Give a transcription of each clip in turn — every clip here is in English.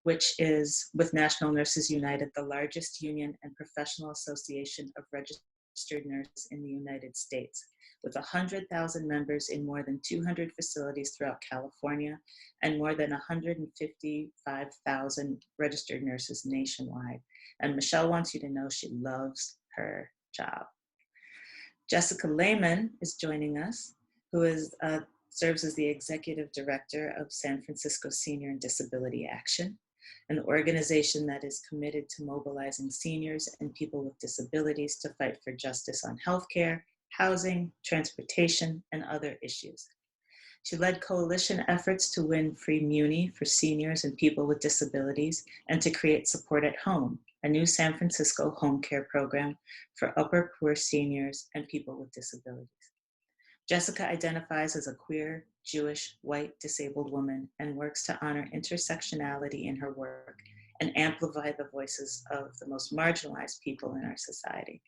which is, with National Nurses United, the largest union and professional association of registered nurses in the United States, with 100,000 members in more than 200 facilities throughout California and more than 155,000 registered nurses nationwide. And Michelle wants you to know she loves her job. Jessica Layman is joining us, who serves as the Executive Director of San Francisco Senior and Disability Action, an organization that is committed to mobilizing seniors and people with disabilities to fight for justice on healthcare, housing, transportation, and other issues. She led coalition efforts to win free Muni for seniors and people with disabilities and to create Support at Home, a new San Francisco home care program for upper poor seniors and people with disabilities. Jessica identifies as a queer, Jewish, white, disabled woman and works to honor intersectionality in her work and amplify the voices of the most marginalized people in our society.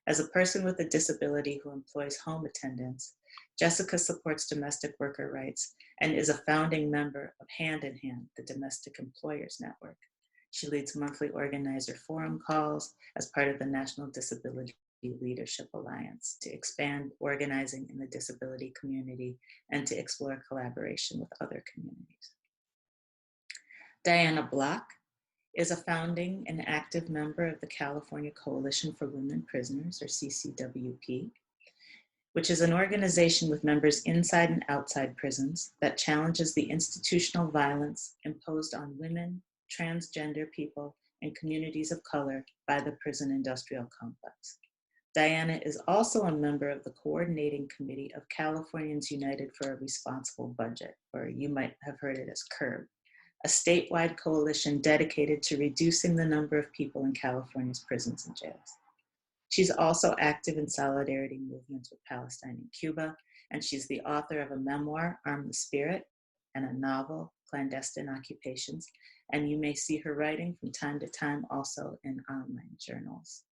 As a person with a disability who employs home attendants, Jessica supports domestic worker rights and is a founding member of Hand in Hand, the Domestic Employers Network. She leads monthly organizer forum calls as part of the National Disability Leadership Alliance to expand organizing in the disability community and to explore collaboration with other communities. Diana Block is a founding and active member of the California Coalition for Women Prisoners, or CCWP, which is an organization with members inside and outside prisons that challenges the institutional violence imposed on women, transgender people, and communities of color by the prison industrial complex. Diana is also a member of the coordinating committee of Californians United for a Responsible Budget, or you might have heard it as CURB, a statewide coalition dedicated to reducing the number of people in California's prisons and jails. She's also active in solidarity movements with Palestine and Cuba, and she's the author of a memoir, Arm the Spirit, and a novel, Clandestine Occupations, and you may see her writing from time to time also in online journals.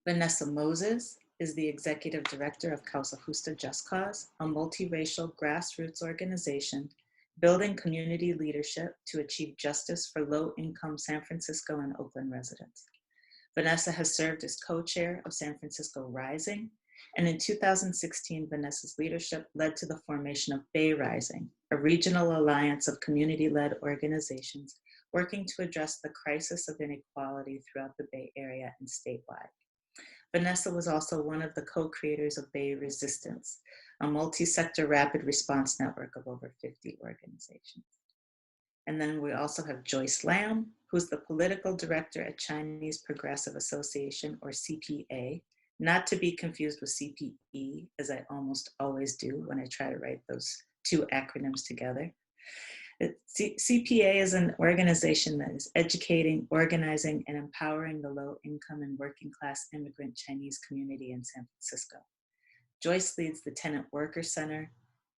Vanessa Moses is the Executive Director of Causa Justa Just Cause, a multiracial grassroots organization building community leadership to achieve justice for low-income San Francisco and Oakland residents. Vanessa has served as co-chair of San Francisco Rising, and in 2016, Vanessa's leadership led to the formation of Bay Rising, a regional alliance of community-led organizations working to address the crisis of inequality throughout the Bay Area and statewide. Vanessa was also one of the co-creators of Bay Resistance, a multi-sector rapid response network of over 50 organizations. And then we also have Joyce Lam, who's the political director at Chinese Progressive Association, or CPA, not to be confused with CPE, as I almost always do when I try to write those two acronyms together. CPA is an organization that is educating, organizing, and empowering the low-income and working-class immigrant Chinese community in San Francisco. Joyce leads the Tenant Worker Center,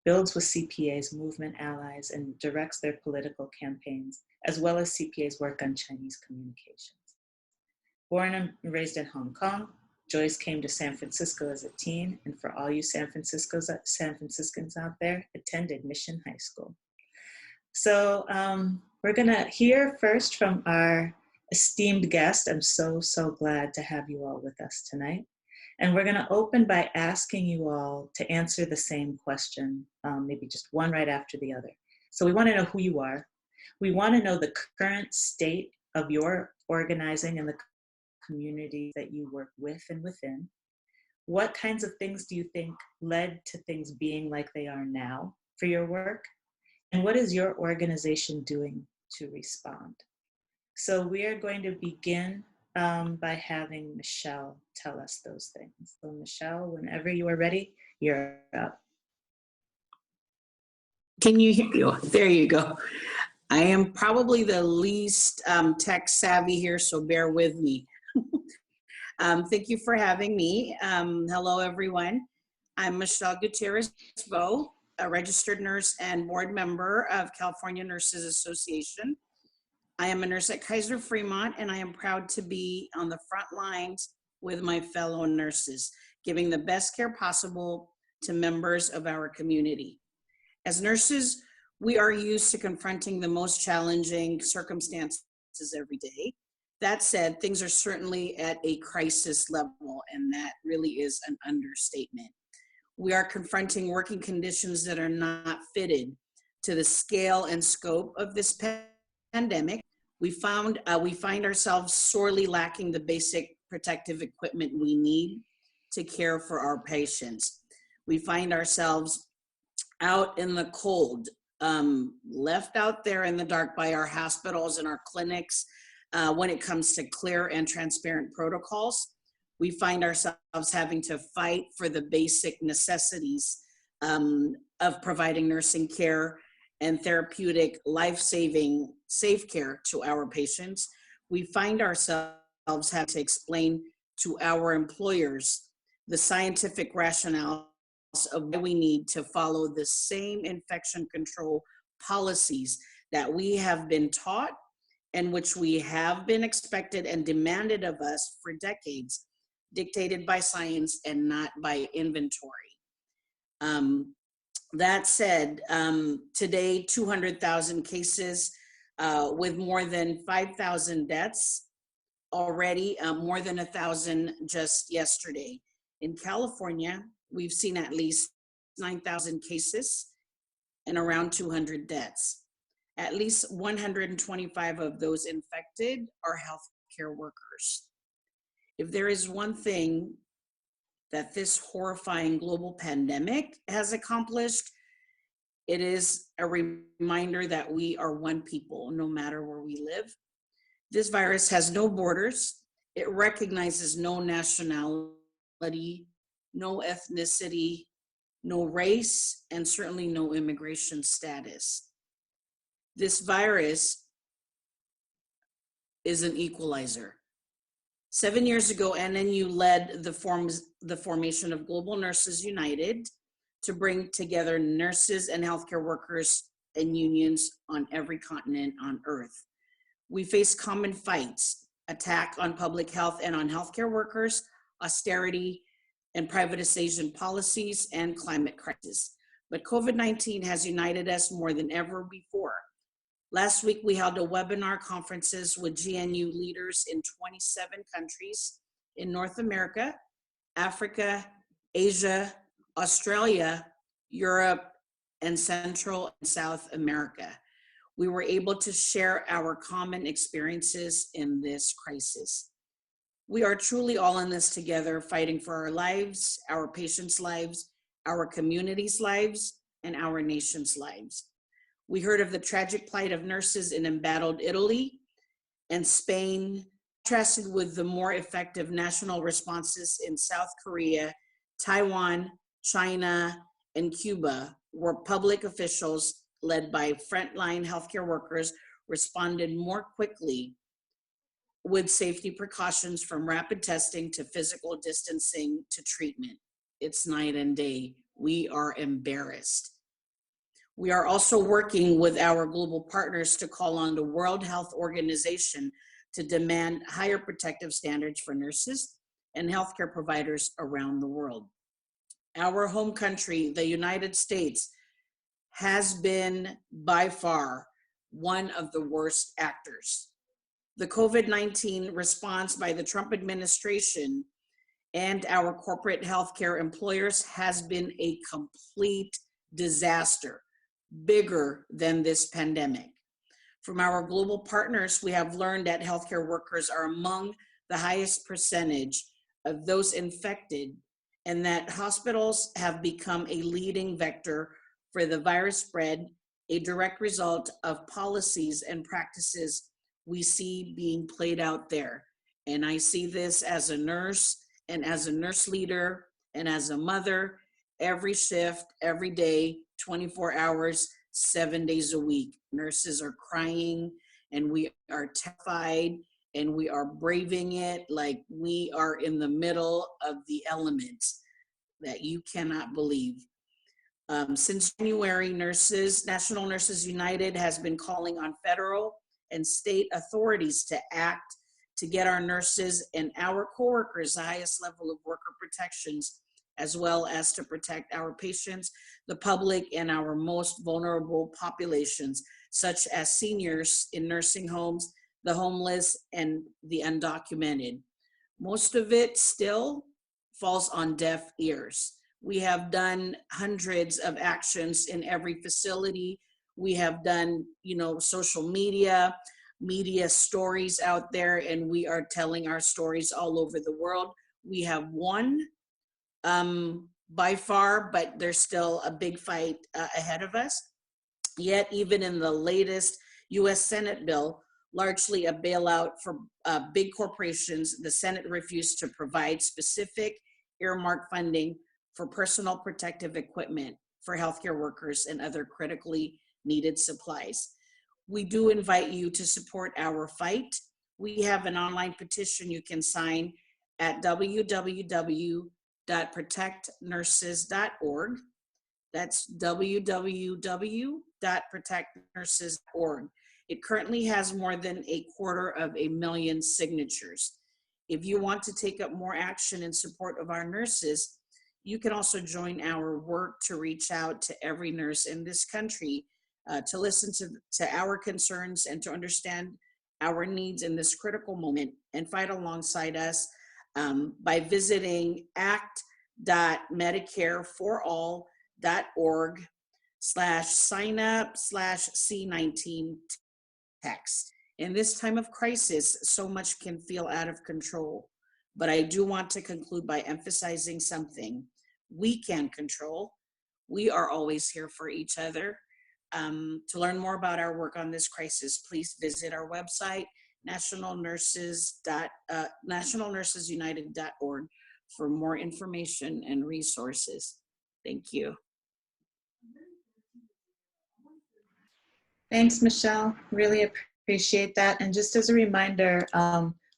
builds with CPA's movement allies, and directs their political campaigns, as well as CPA's work on Chinese communications. Born and raised in Hong Kong, Joyce came to San Francisco as a teen, and for all you San Franciscans out there, attended Mission High School. So we're gonna hear first from our esteemed guest. I'm so glad to have you all with us tonight. And we're gonna open by asking you all to answer the same question, maybe just one right after the other. So we wanna know who you are. We wanna know the current state of your organizing and the community that you work with and within. What kinds of things do you think led to things being like they are now for your work? And what is your organization doing to respond? So we are going to begin by having Michelle tell us those things. So Michelle, whenever you are ready, you're up. Can you hear me? Oh, there you go. I am probably the least tech savvy here, so bear with me. Thank you for having me. Hello, everyone. I'm Michelle Gutierrez-Vo, a registered nurse and board member of California Nurses Association. I am a nurse at Kaiser Fremont, and I am proud to be on the front lines with my fellow nurses, giving the best care possible to members of our community. As nurses, We are used to confronting the most challenging circumstances every day. That said, things are certainly at a crisis level, and that really is an understatement. We are confronting working conditions that are not fitted to the scale and scope of this pandemic. We find ourselves sorely lacking the basic protective equipment we need to care for our patients. We find ourselves out in the cold, left out there in the dark by our hospitals and our clinics when it comes to clear and transparent protocols. We find ourselves having to fight for the basic necessities of providing nursing care and therapeutic, life-saving, safe care to our patients. We find ourselves having to explain to our employers the scientific rationale of why we need to follow the same infection control policies that we have been taught and which we have been expected and demanded of us for decades, dictated by science and not by inventory. That said, today, 200,000 cases with more than 5,000 deaths already, more than 1,000 just yesterday. In California, we've seen at least 9,000 cases and around 200 deaths. At least 125 of those infected are healthcare workers. If there is one thing that this horrifying global pandemic has accomplished, it is a reminder that we are one people, no matter where we live. This virus has no borders. It recognizes no nationality, no ethnicity, no race, and certainly no immigration status. This virus is an equalizer. 7 years ago, NNU led the formation of Global Nurses United to bring together nurses and healthcare workers and unions on every continent on Earth. We face common fights, attack on public health and on healthcare workers, austerity and privatization policies, and climate crisis. But COVID-19 has united us more than ever before. Last week, we held a webinar conferences with GNU leaders in 27 countries in North America, Africa, Asia, Australia, Europe, and Central and South America. We were able to share our common experiences in this crisis. We are truly all in this together, fighting for our lives, our patients' lives, our communities' lives, and our nation's lives. We heard of the tragic plight of nurses in embattled Italy and Spain, contrasted with the more effective national responses in South Korea, Taiwan, China, and Cuba, where public officials led by frontline healthcare workers responded more quickly with safety precautions from rapid testing to physical distancing to treatment. It's night and day. We are embarrassed. We are also working with our global partners to call on the World Health Organization to demand higher protective standards for nurses and healthcare providers around the world. Our home country, the United States, has been by far one of the worst actors. The COVID-19 response by the Trump administration and our corporate healthcare employers has been a complete disaster, bigger than this pandemic. From our global partners, we have learned that healthcare workers are among the highest percentage of those infected, and that hospitals have become a leading vector for the virus spread, a direct result of policies and practices we see being played out there. And I see this as a nurse and as a nurse leader and as a mother, every shift, every day, 24 hours, 7 days a week. Nurses are crying and we are terrified and we are braving it like we are in the middle of the elements that you cannot believe. Since January, National Nurses United has been calling on federal and state authorities to act to get our nurses and our coworkers the highest level of worker protections as well as to protect our patients, the public, and our most vulnerable populations, such as seniors in nursing homes, the homeless, and the undocumented. Most of it still falls on deaf ears. We have done hundreds of actions in every facility. We have done, social media stories out there, and we are telling our stories all over the world. We have won by far, but there's still a big fight ahead of us. Yet, even in the latest US Senate bill, largely a bailout for big corporations, the Senate refused to provide specific earmarked funding for personal protective equipment for healthcare workers and other critically needed supplies. We do invite you to support our fight. We have an online petition you can sign at www.protectnurses.org. That's www.protectnurses.org. It currently has more than 250,000 signatures. If you want to take up more action in support of our nurses, you can also join our work to reach out to every nurse in this country to listen to our concerns and to understand our needs in this critical moment and fight alongside us by visiting act.medicareforall.org/sign-up/C19 text. In this time of crisis, so much can feel out of control, but I do want to conclude by emphasizing something we can control. We are always here for each other. To learn more about our work on this crisis, please visit our website, nationalnursesunited.org, for more information and resources. Thank you. Thanks, Michelle. Really appreciate that. And just as a reminder,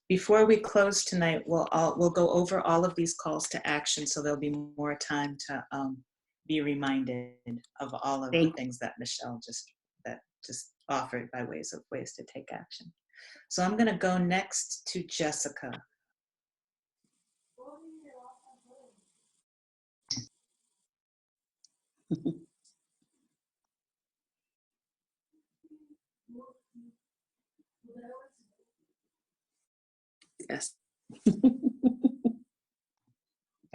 before we close tonight, we'll go over all of these calls to action, so there'll be more time to be reminded of all of the things that Michelle just offered by ways to take action. So I'm going to go next to Jessica. Yes.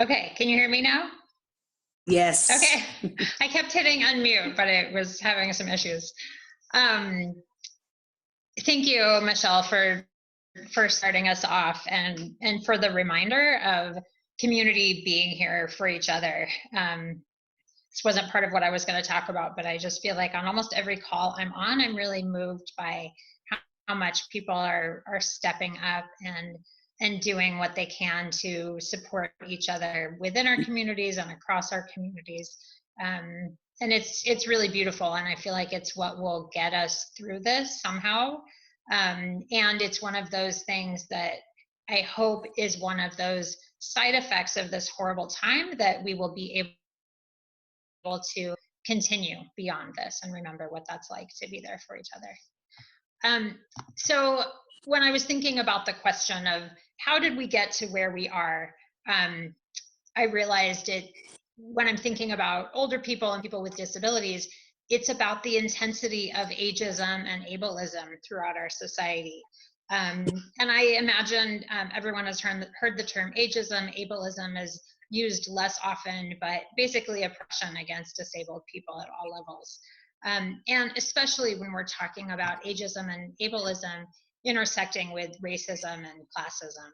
Okay, can you hear me now? Yes. Okay, I kept hitting unmute, but it was having some issues. Thank you, Michelle, for starting us off and for the reminder of community being here for each other. This wasn't part of what I was going to talk about, but I just feel like on almost every call I'm on, I'm really moved by how much people are stepping up and doing what they can to support each other within our communities and across our communities. And it's really beautiful, and I feel like it's what will get us through this somehow. And it's one of those things that I hope is one of those side effects of this horrible time, that we will be able to continue beyond this and remember what that's like to be there for each other. So when I was thinking about the question of how did we get to where we are, I realized when I'm thinking about older people and people with disabilities, it's about the intensity of ageism and ableism throughout our society. And I imagine everyone has heard the term ageism. Ableism is used less often, but basically oppression against disabled people at all levels. And especially when we're talking about ageism and ableism intersecting with racism and classism.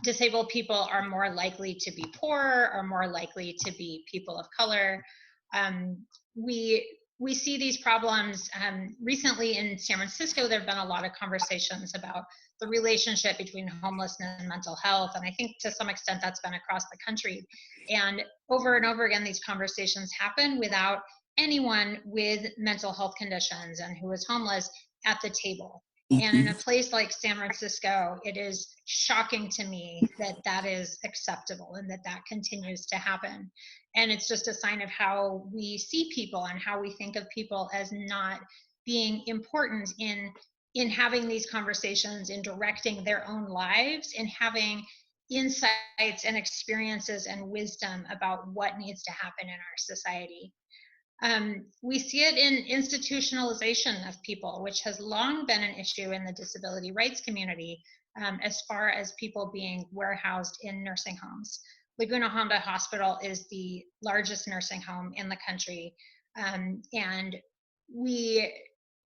Disabled people are more likely to be poor, are more likely to be people of color. We see these problems. Recently in San Francisco, there have been a lot of conversations about the relationship between homelessness and mental health. And I think to some extent that's been across the country. And over again, these conversations happen without anyone with mental health conditions and who is homeless at the table. And in a place like San Francisco, it is shocking to me that that is acceptable and that that continues to happen. And it's just a sign of how we see people and how we think of people as not being important in having these conversations, in directing their own lives, in having insights and experiences and wisdom about what needs to happen in our society. We see it in institutionalization of people, which has long been an issue in the disability rights community, as far as people being warehoused in nursing homes. Laguna Honda Hospital is the largest nursing home in the country, and we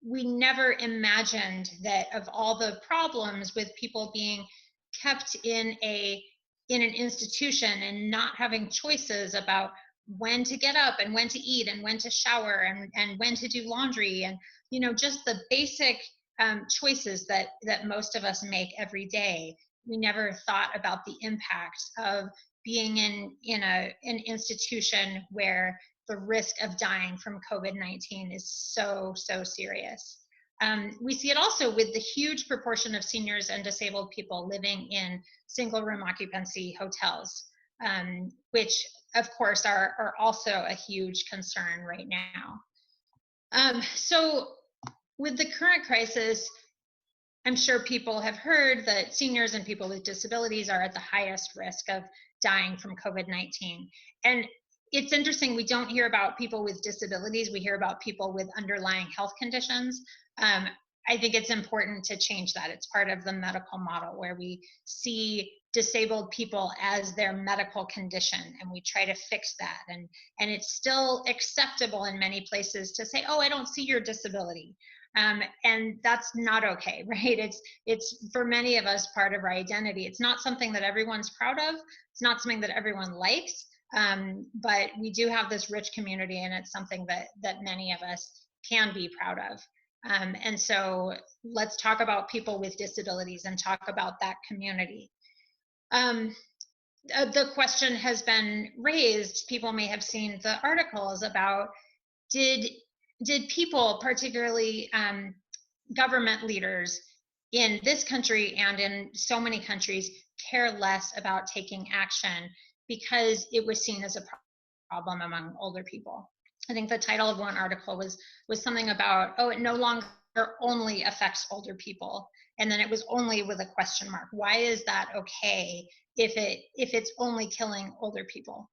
never imagined that of all the problems with people being kept in an institution and not having choices about when to get up and when to eat and when to shower and when to do laundry, and just the basic choices that most of us make every day. We never thought about the impact of being in an institution where the risk of dying from COVID-19 is so serious. We see it also with the huge proportion of seniors and disabled people living in single room occupancy hotels, which of course are also a huge concern right now. So with the current crisis, I'm sure people have heard that seniors and people with disabilities are at the highest risk of dying from COVID-19. And it's interesting, we don't hear about people with disabilities, we hear about people with underlying health conditions. I think it's important to change that. It's part of the medical model where we see disabled people as their medical condition, and we try to fix that. And it's still acceptable in many places to say, oh, I don't see your disability. And that's not okay, right? It's for many of us part of our identity. It's not something that everyone's proud of. It's not something that everyone likes, but we do have this rich community, and it's something that many of us can be proud of. And so let's talk about people with disabilities and talk about that community. The question has been raised, people may have seen the articles about, did people, particularly government leaders in this country and in so many countries, care less about taking action because it was seen as a problem among older people? I think the title of one article was something about, oh, it no longer only affects older people. And then it was only with a question mark. Why is that okay if it's only killing older people?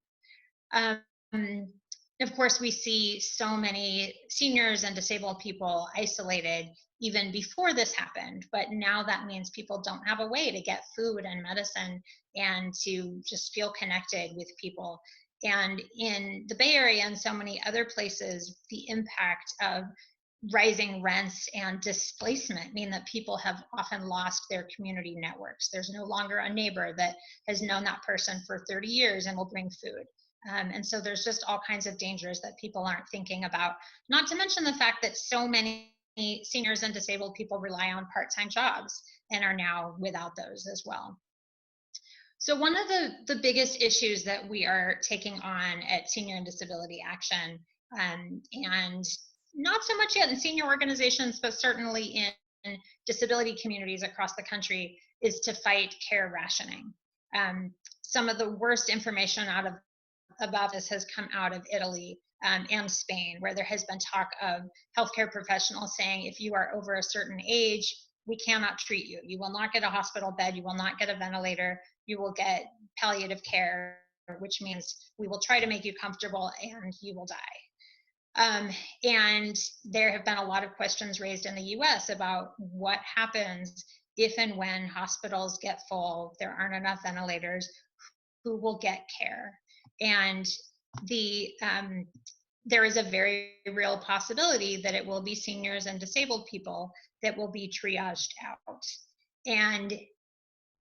Of course, we see so many seniors and disabled people isolated even before this happened, but now that means people don't have a way to get food and medicine and to just feel connected with people. And in the Bay Area and so many other places, the impact of rising rents and displacement mean that people have often lost their community networks. There's no longer a neighbor that has known that person for 30 years and will bring food. And so there's just all kinds of dangers that people aren't thinking about, not to mention the fact that so many seniors and disabled people rely on part-time jobs and are now without those as well. So one of the biggest issues that we are taking on at Senior and Disability Action, and not so much yet in senior organizations, but certainly in disability communities across the country, is to fight care rationing. Some of the worst information about this has come out of Italy and Spain, where there has been talk of healthcare professionals saying, if you are over a certain age, we cannot treat you. You will not get a hospital bed. You will not get a ventilator. You will get palliative care, which means we will try to make you comfortable and you will die. And there have been a lot of questions raised in the US about what happens if and when hospitals get full, there aren't enough ventilators, who will get care? And there is a very real possibility that it will be seniors and disabled people that will be triaged out. And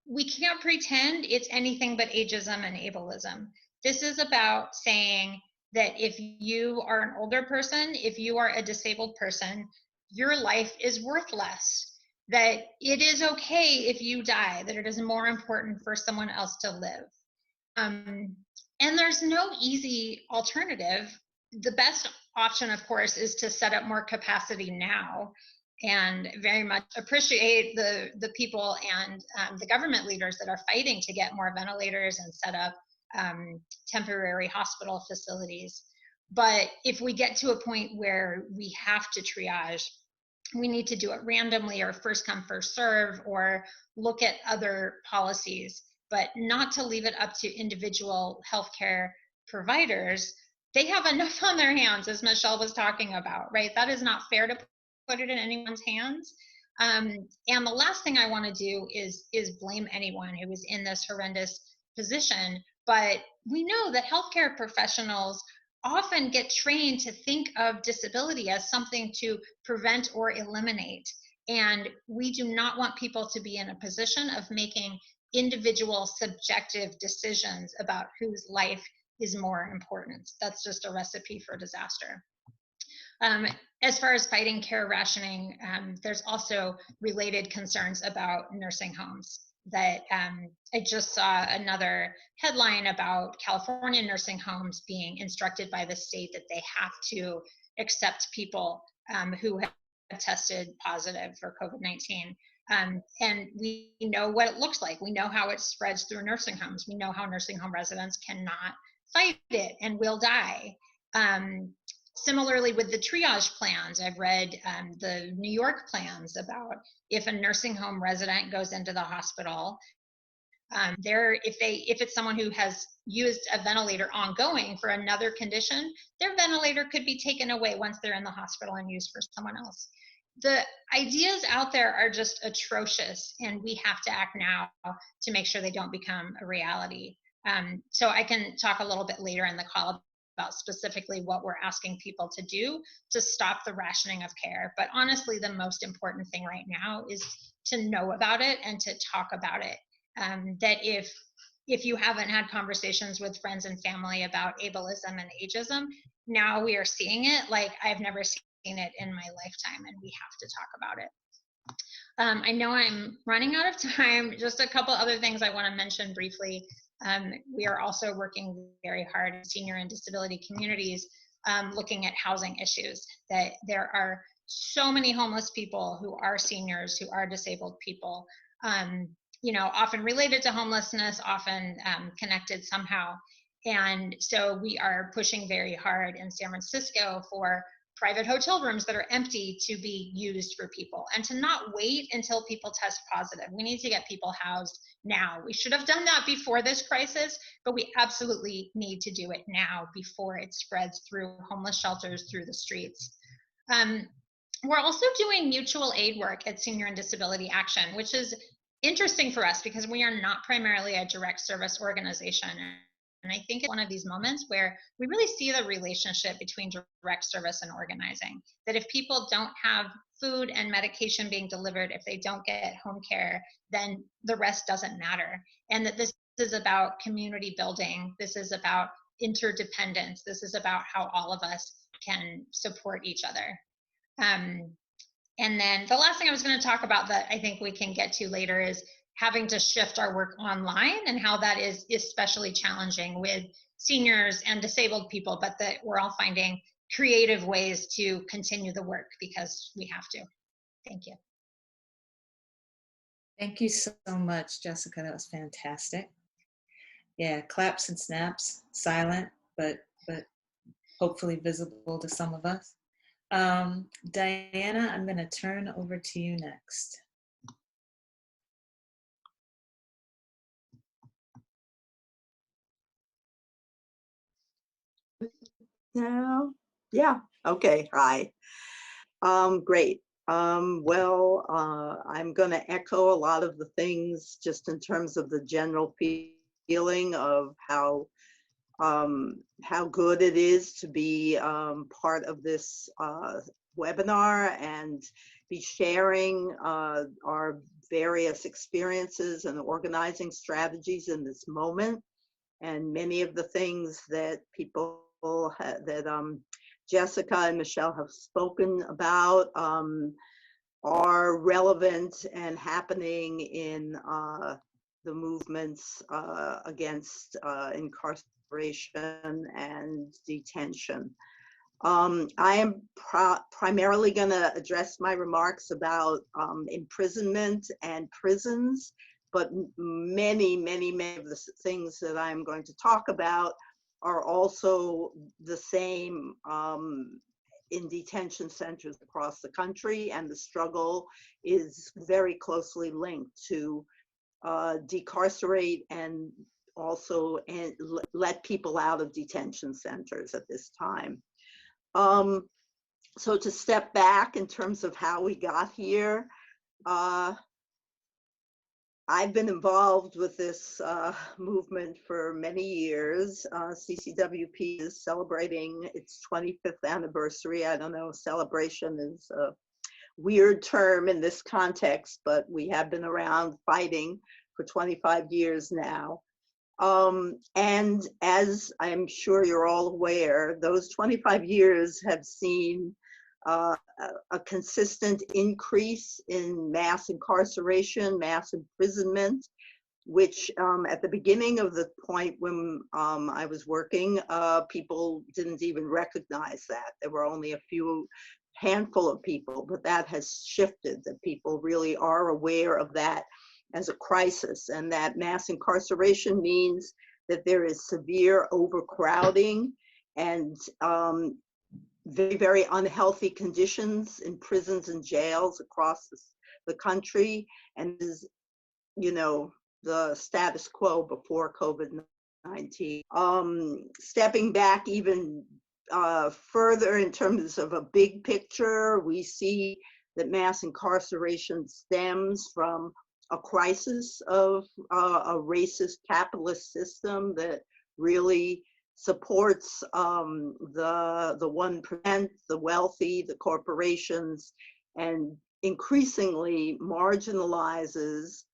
we can't pretend it's anything but ageism and ableism. This is about saying that if you are an older person, if you are a disabled person, your life is worth less, that it is okay if you die, that it is more important for someone else to live. And there's no easy alternative. The best option, of course, is to set up more capacity now, and very much appreciate the people and the government leaders that are fighting to get more ventilators and set up temporary hospital facilities. But if we get to a point where we have to triage, we need to do it randomly or first come, first serve, or look at other policies. but not to leave it up to individual healthcare providers. They have enough on their hands, as Michelle was talking about, right? That is not fair to put it in anyone's hands. And the last thing I want to do is blame anyone who is in this horrendous position. But we know that healthcare professionals often get trained to think of disability as something to prevent or eliminate. And we do not want people to be in a position of making individual subjective decisions about whose life is more important. That's just a recipe for disaster. As far as fighting care rationing, there's also related concerns about nursing homes. That I just saw another headline about California nursing homes being instructed by the state that they have to accept people who have tested positive for COVID-19. And we know what it looks like. We know how it spreads through nursing homes. We know how nursing home residents cannot fight it and will die. Similarly with the triage plans, I've read the New York plans about if a nursing home resident goes into the hospital, if it's someone who has used a ventilator ongoing for another condition, their ventilator could be taken away once they're in the hospital and used for someone else. The ideas out there are just atrocious, and we have to act now to make sure they don't become a reality. So I can talk a little bit later in the call about specifically what we're asking people to do to stop the rationing of care. But honestly, the most important thing right now is to know about it and to talk about it. That if you haven't had conversations with friends and family about ableism and ageism, now we are seeing it like I've never seen it in my lifetime, and we have to talk about it. I know I'm running out of time. Just a couple other things I want to mention briefly. We are also working very hard in senior and disability communities, looking at housing issues. That there are so many homeless people who are seniors, who are disabled people, often related to homelessness, often connected somehow. And so we are pushing very hard in San Francisco for private hotel rooms that are empty to be used for people, and to not wait until people test positive. We need to get people housed now. We should have done that before this crisis, but we absolutely need to do it now before it spreads through homeless shelters, through the streets. We're also doing mutual aid work at Senior and Disability Action, which is interesting for us because we are not primarily a direct service organization. And I think it's one of these moments where we really see the relationship between direct service and organizing. That if people don't have food and medication being delivered, if they don't get home care, then the rest doesn't matter. And that this is about community building. This is about interdependence. This is about how all of us can support each other. And then the last thing I was going to talk about that I think we can get to later is having to shift our work online, and how that is especially challenging with seniors and disabled people, but that we're all finding creative ways to continue the work because we have to. Thank you. Thank you so much, Jessica. That was fantastic. Yeah, claps and snaps, silent, but hopefully visible to some of us. Diana, I'm going to turn over to you next. No. Yeah. Okay. Hi. Great. I'm going to echo a lot of the things just in terms of the general feeling of how good it is to be part of this webinar and be sharing our various experiences and organizing strategies in this moment. And many of the things that Jessica and Michelle have spoken about are relevant and happening in the movements against incarceration and detention. I am primarily going to address my remarks about imprisonment and prisons, but many of the things that I'm going to talk about are also the same in detention centers across the country, and the struggle is very closely linked to decarcerate and also let people out of detention centers at this time. So to step back in terms of how we got here, I've been involved with this movement for many years. CCWP is celebrating its 25th anniversary. I don't know, celebration is a weird term in this context, but we have been around fighting for 25 years now. And as I'm sure you're all aware, those 25 years have seen a consistent increase in mass incarceration, mass imprisonment, which at the beginning of the point when I was working, people didn't even recognize that. There were only a handful of people, but that has shifted, that people really are aware of that as a crisis, and that mass incarceration means that there is severe overcrowding and very, very unhealthy conditions in prisons and jails across the country, and is, you know, the status quo before COVID-19. Stepping back even further in terms of a big picture, we see that mass incarceration stems from a crisis of a racist capitalist system that really supports the 1%, the wealthy, the corporations, and increasingly marginalizes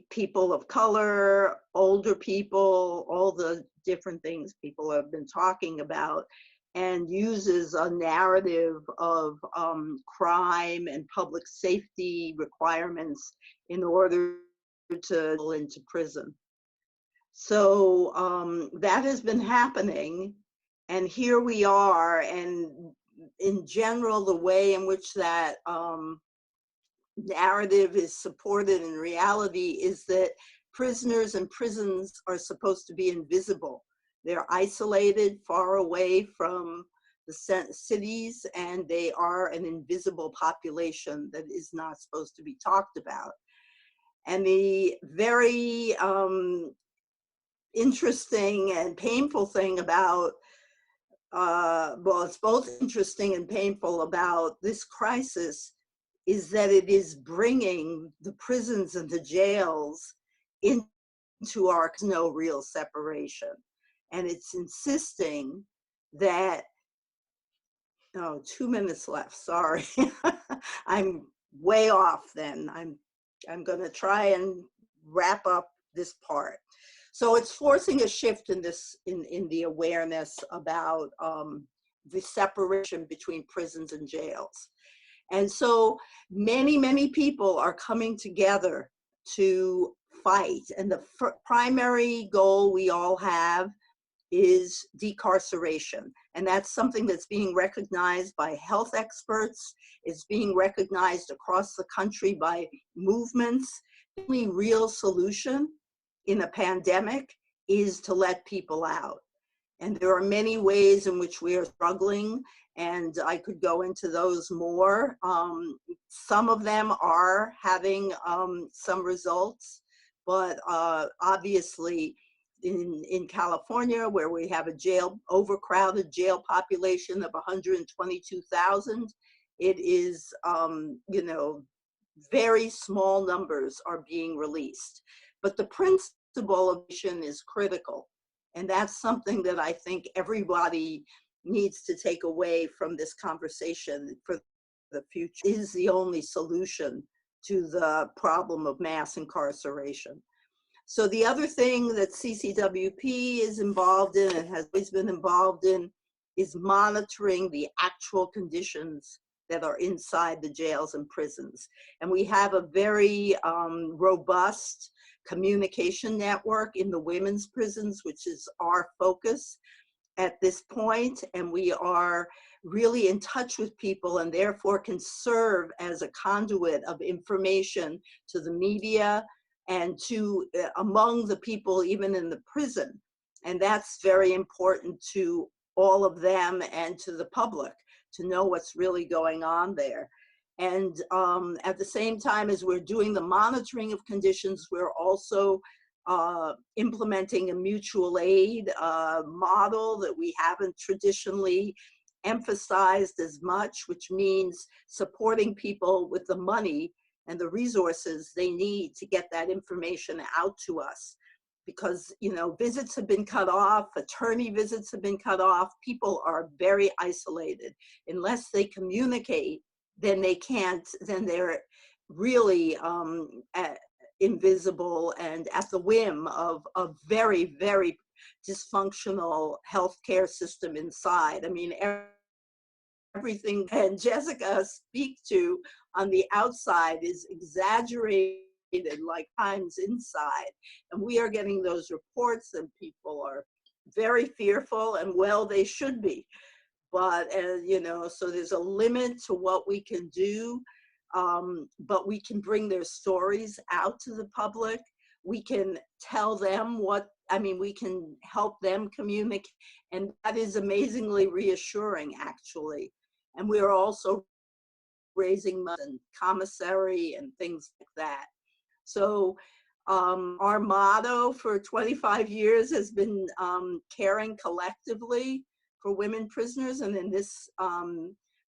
people of color, older people, all the different things people have been talking about, and uses a narrative of crime and public safety requirements in order to go into prison. So that has been happening, and here we are. And in general, the way in which that narrative is supported in reality is that prisoners and prisons are supposed to be invisible. They're isolated, far away from the cities, and they are an invisible population that is not supposed to be talked about. And the very interesting and painful thing about, well, it's both interesting and painful about this crisis, is that it is bringing the prisons and the jails into our no real separation. And it's insisting that, oh, 2 minutes left, sorry. I'm way off then. I'm gonna try and wrap up this part. So it's forcing a shift in the awareness about the separation between prisons and jails. And so many people are coming together to fight. And the primary goal we all have is decarceration. And that's something that's being recognized by health experts. It's being recognized across the country by movements. The only real solution in a pandemic is to let people out. And there are many ways in which we are struggling, and I could go into those more. Some of them are having some results, but obviously in California, where we have a overcrowded jail population of 122,000, it is, you know, very small numbers are being released. But the principle of mission is critical. And that's something that I think everybody needs to take away from this conversation for the future. Is the only solution to the problem of mass incarceration. So the other thing that CCWP is involved in and has always been involved in is monitoring the actual conditions that are inside the jails and prisons. And we have a very robust communication network in the women's prisons, which is our focus at this point. And we are really in touch with people and therefore can serve as a conduit of information to the media and to among the people even in the prison. And that's very important to all of them and to the public to know what's really going on there. And at the same time as we're doing the monitoring of conditions, we're also implementing a mutual aid model that we haven't traditionally emphasized as much, which means supporting people with the money and the resources they need to get that information out to us. Because, you know, visits have been cut off, attorney visits have been cut off, people are very isolated. Unless they communicate, then they can't, then they're really invisible and at the whim of a very, very dysfunctional healthcare system inside. I mean, everything and Jessica speak to on the outside is exaggerated like times inside. And we are getting those reports and people are very fearful, and well, they should be. But, you know, so there's a limit to what we can do, but we can bring their stories out to the public. We can tell them what, I mean, we can help them communicate, and that is amazingly reassuring, actually. And we are also raising money and commissary and things like that. So our motto for 25 years has been caring collectively for women prisoners. And in this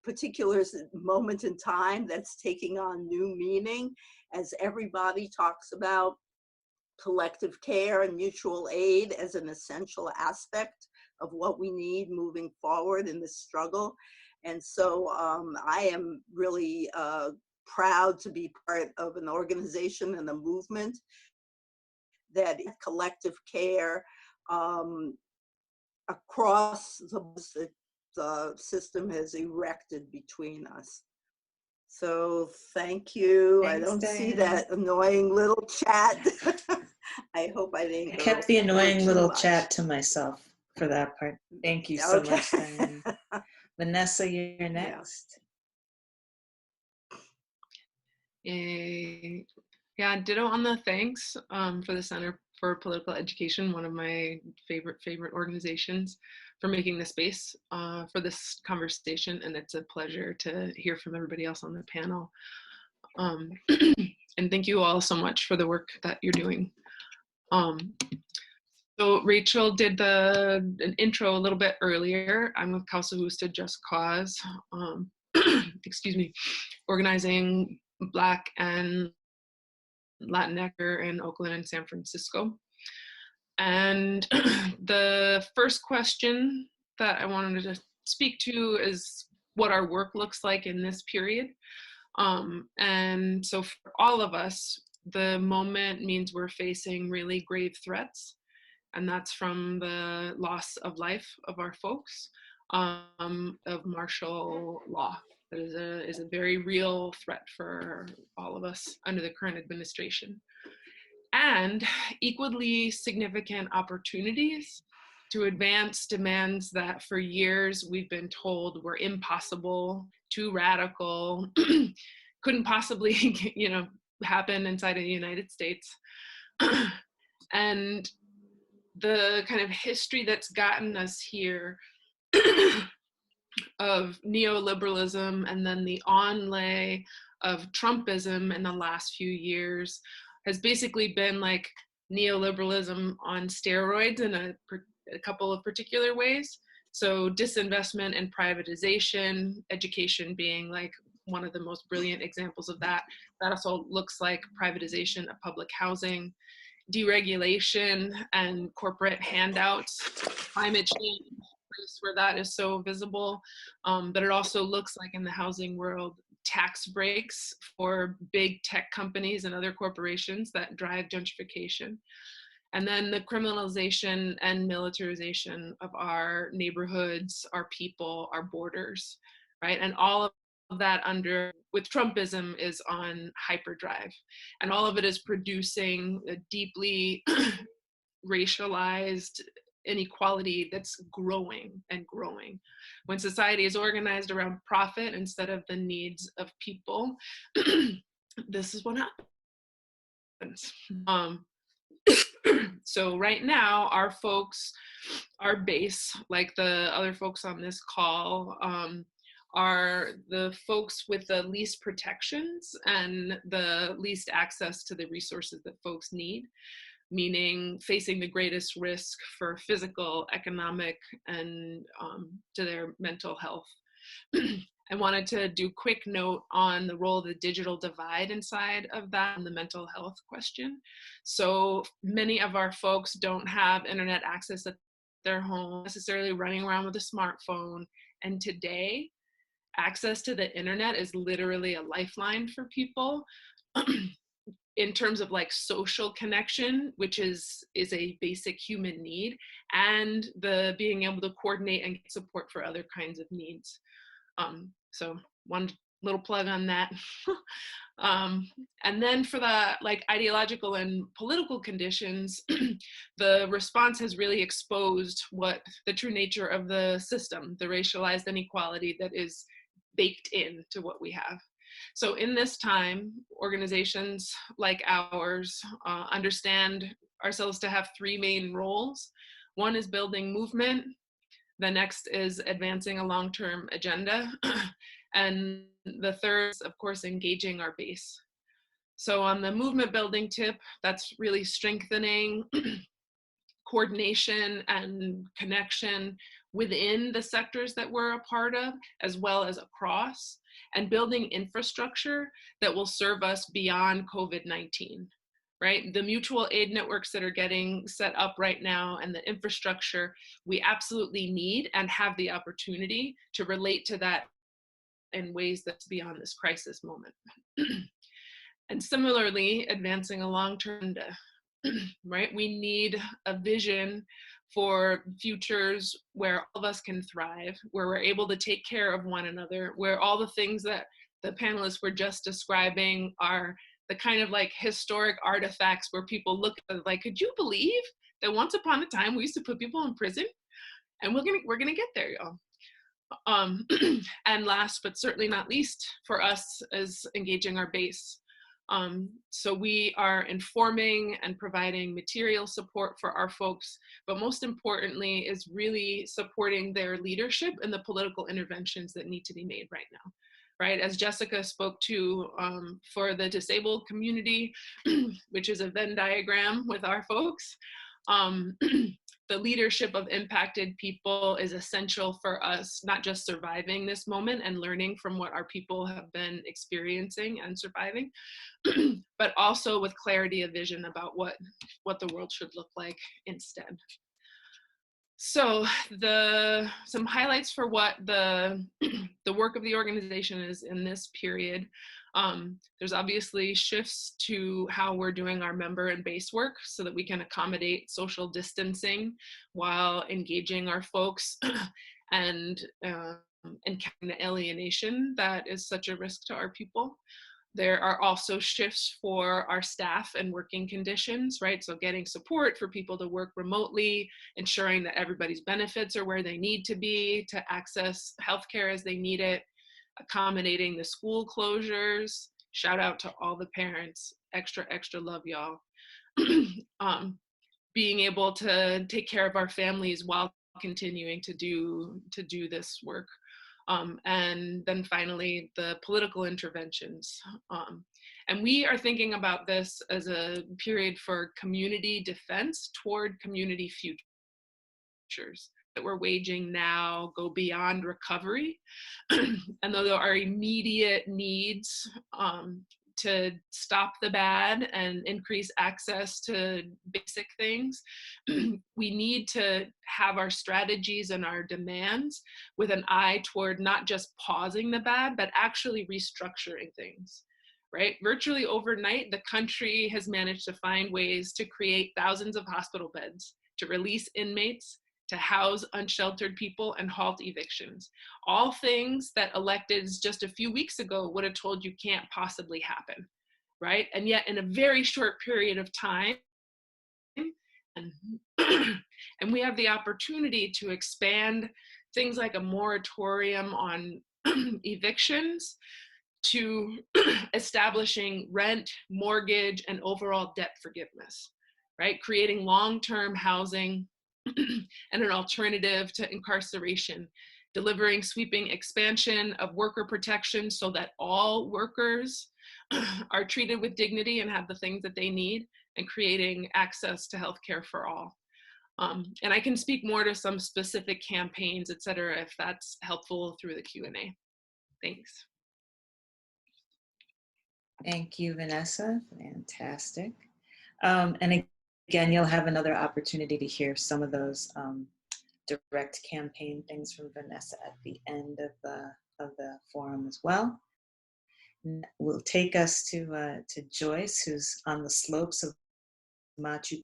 particular moment in time, that's taking on new meaning as everybody talks about collective care and mutual aid as an essential aspect of what we need moving forward in this struggle. And so I am really proud to be part of an organization and a movement that collective care across the system has erected between us. So thank you. Thanks, I don't Diana. see that annoying little chat. I hope I didn't I go kept the annoying too little much. chat to myself for that part. Thank you so Okay. much, Diana. Vanessa, you're next. Yeah, ditto on the thanks for the Center for Political Education, one of my favorite organizations, for making the space for this conversation. And it's a pleasure to hear from everybody else on the panel. And thank you all so much for the work that you're doing. So Rachel did an intro a little bit earlier. I'm with Causa, Justa, Just Cause, excuse me, organizing Black and Latinx in Oakland and San Francisco. And the first question that I wanted to speak to is what our work looks like in this period. And so for all of us, the moment means we're facing really grave threats, and that's from the loss of life of our folks, of martial law. That is a very real threat for all of us under the current administration. And equally significant opportunities to advance demands that for years we've been told were impossible, too radical, couldn't possibly, you know, happen inside of the United States. And the kind of history that's gotten us here of neoliberalism and then the onlay of Trumpism in the last few years has basically been like neoliberalism on steroids in a couple of particular ways. So disinvestment and privatization, education being like one of the most brilliant examples of that. That also looks like privatization of public housing, deregulation and corporate handouts, climate change, where that is so visible, but it also looks like in the housing world, tax breaks for big tech companies and other corporations that drive gentrification. And then the criminalization and militarization of our neighborhoods, our people, our borders, right? And all of that with Trumpism is on hyperdrive. And all of it is producing a deeply racialized inequality that's growing and growing. When society is organized around profit instead of the needs of people, this is what happens. So right now, our folks, our base, like the other folks on this call, are the folks with the least protections and the least access to the resources that folks need, meaning facing the greatest risk for physical, economic, and to their mental health. I wanted to do a quick note on the role of the digital divide inside of that and the mental health question. So many of our folks don't have internet access at their home, necessarily running around with a smartphone. And today, access to the internet is literally a lifeline for people in terms of like social connection, which is a basic human need, and the being able to coordinate and get support for other kinds of needs. So one little plug on that. And then for the like ideological and political conditions, the response has really exposed what the true nature of the system, the racialized inequality that is baked into what we have. So in this time, organizations like ours understand ourselves to have three main roles. One is building movement. The next is advancing a long-term agenda. And the third is, of course, engaging our base. So on the movement building tip, that's really strengthening coordination and connection within the sectors that we're a part of, as well as across, and building infrastructure that will serve us beyond COVID-19. Right? The mutual aid networks that are getting set up right now and the infrastructure we absolutely need and have the opportunity to relate to that in ways that's beyond this crisis moment. And similarly, advancing a long-term, right? We need a vision for futures where all of us can thrive, where we're able to take care of one another, where all the things that the panelists were just describing are the kind of like historic artifacts where people look at like, could you believe that once upon a time we used to put people in prison? And we're gonna get there, y'all. And last but certainly not least for us is engaging our base. So we are informing and providing material support for our folks, but most importantly is really supporting their leadership and the political interventions that need to be made right now. Right, as Jessica spoke to for the disabled community, which is a Venn diagram with our folks, the leadership of impacted people is essential for us, not just surviving this moment and learning from what our people have been experiencing and surviving, but also with clarity of vision about what the world should look like instead. So some highlights for what the work of the organization is in this period. There's obviously shifts to how we're doing our member and base work so that we can accommodate social distancing while engaging our folks and counting the alienation that is such a risk to our people. There are also shifts for our staff and working conditions, right? So getting support for people to work remotely, ensuring that everybody's benefits are where they need to be to access healthcare as they need it, accommodating the school closures. Shout out to all the parents, extra, extra love y'all. Being able to take care of our families while continuing to do this work. And then finally, the political interventions. And we are thinking about this as a period for community defense toward community futures that we're waging now go beyond recovery. And though there are immediate needs to stop the bad and increase access to basic things, we need to have our strategies and our demands with an eye toward not just pausing the bad, but actually restructuring things, right? Virtually overnight, the country has managed to find ways to create thousands of hospital beds, to release inmates, to house unsheltered people and halt evictions. All things that electeds just a few weeks ago would have told you can't possibly happen, right? And yet in a very short period of time, and we have the opportunity to expand things like a moratorium on evictions to establishing rent, mortgage, and overall debt forgiveness, right? Creating long-term housing and an alternative to incarceration, delivering sweeping expansion of worker protection so that all workers are treated with dignity and have the things that they need, and creating access to healthcare for all. And I can speak more to some specific campaigns, et cetera, if that's helpful through the Q&A. Thanks. Thank you, Vanessa. Fantastic. And again, you'll have another opportunity to hear some of those direct campaign things from Vanessa at the end of the forum as well. And will take us to Joyce, who's on the slopes of Machu.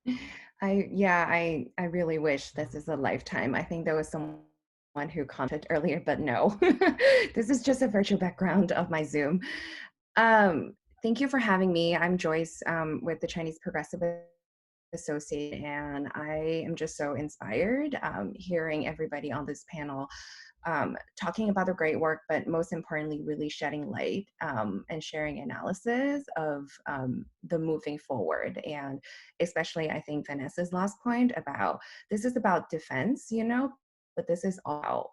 I really wish this is a lifetime. I think there was someone who commented earlier, but no, this is just a virtual background of my Zoom. Thank you for having me. I'm Joyce with the Chinese Progressive Associate, and I am just so inspired hearing everybody on this panel talking about the great work, but most importantly, really shedding light and sharing analysis of the moving forward. And especially, I think Vanessa's last point about this is about defense, but this is all,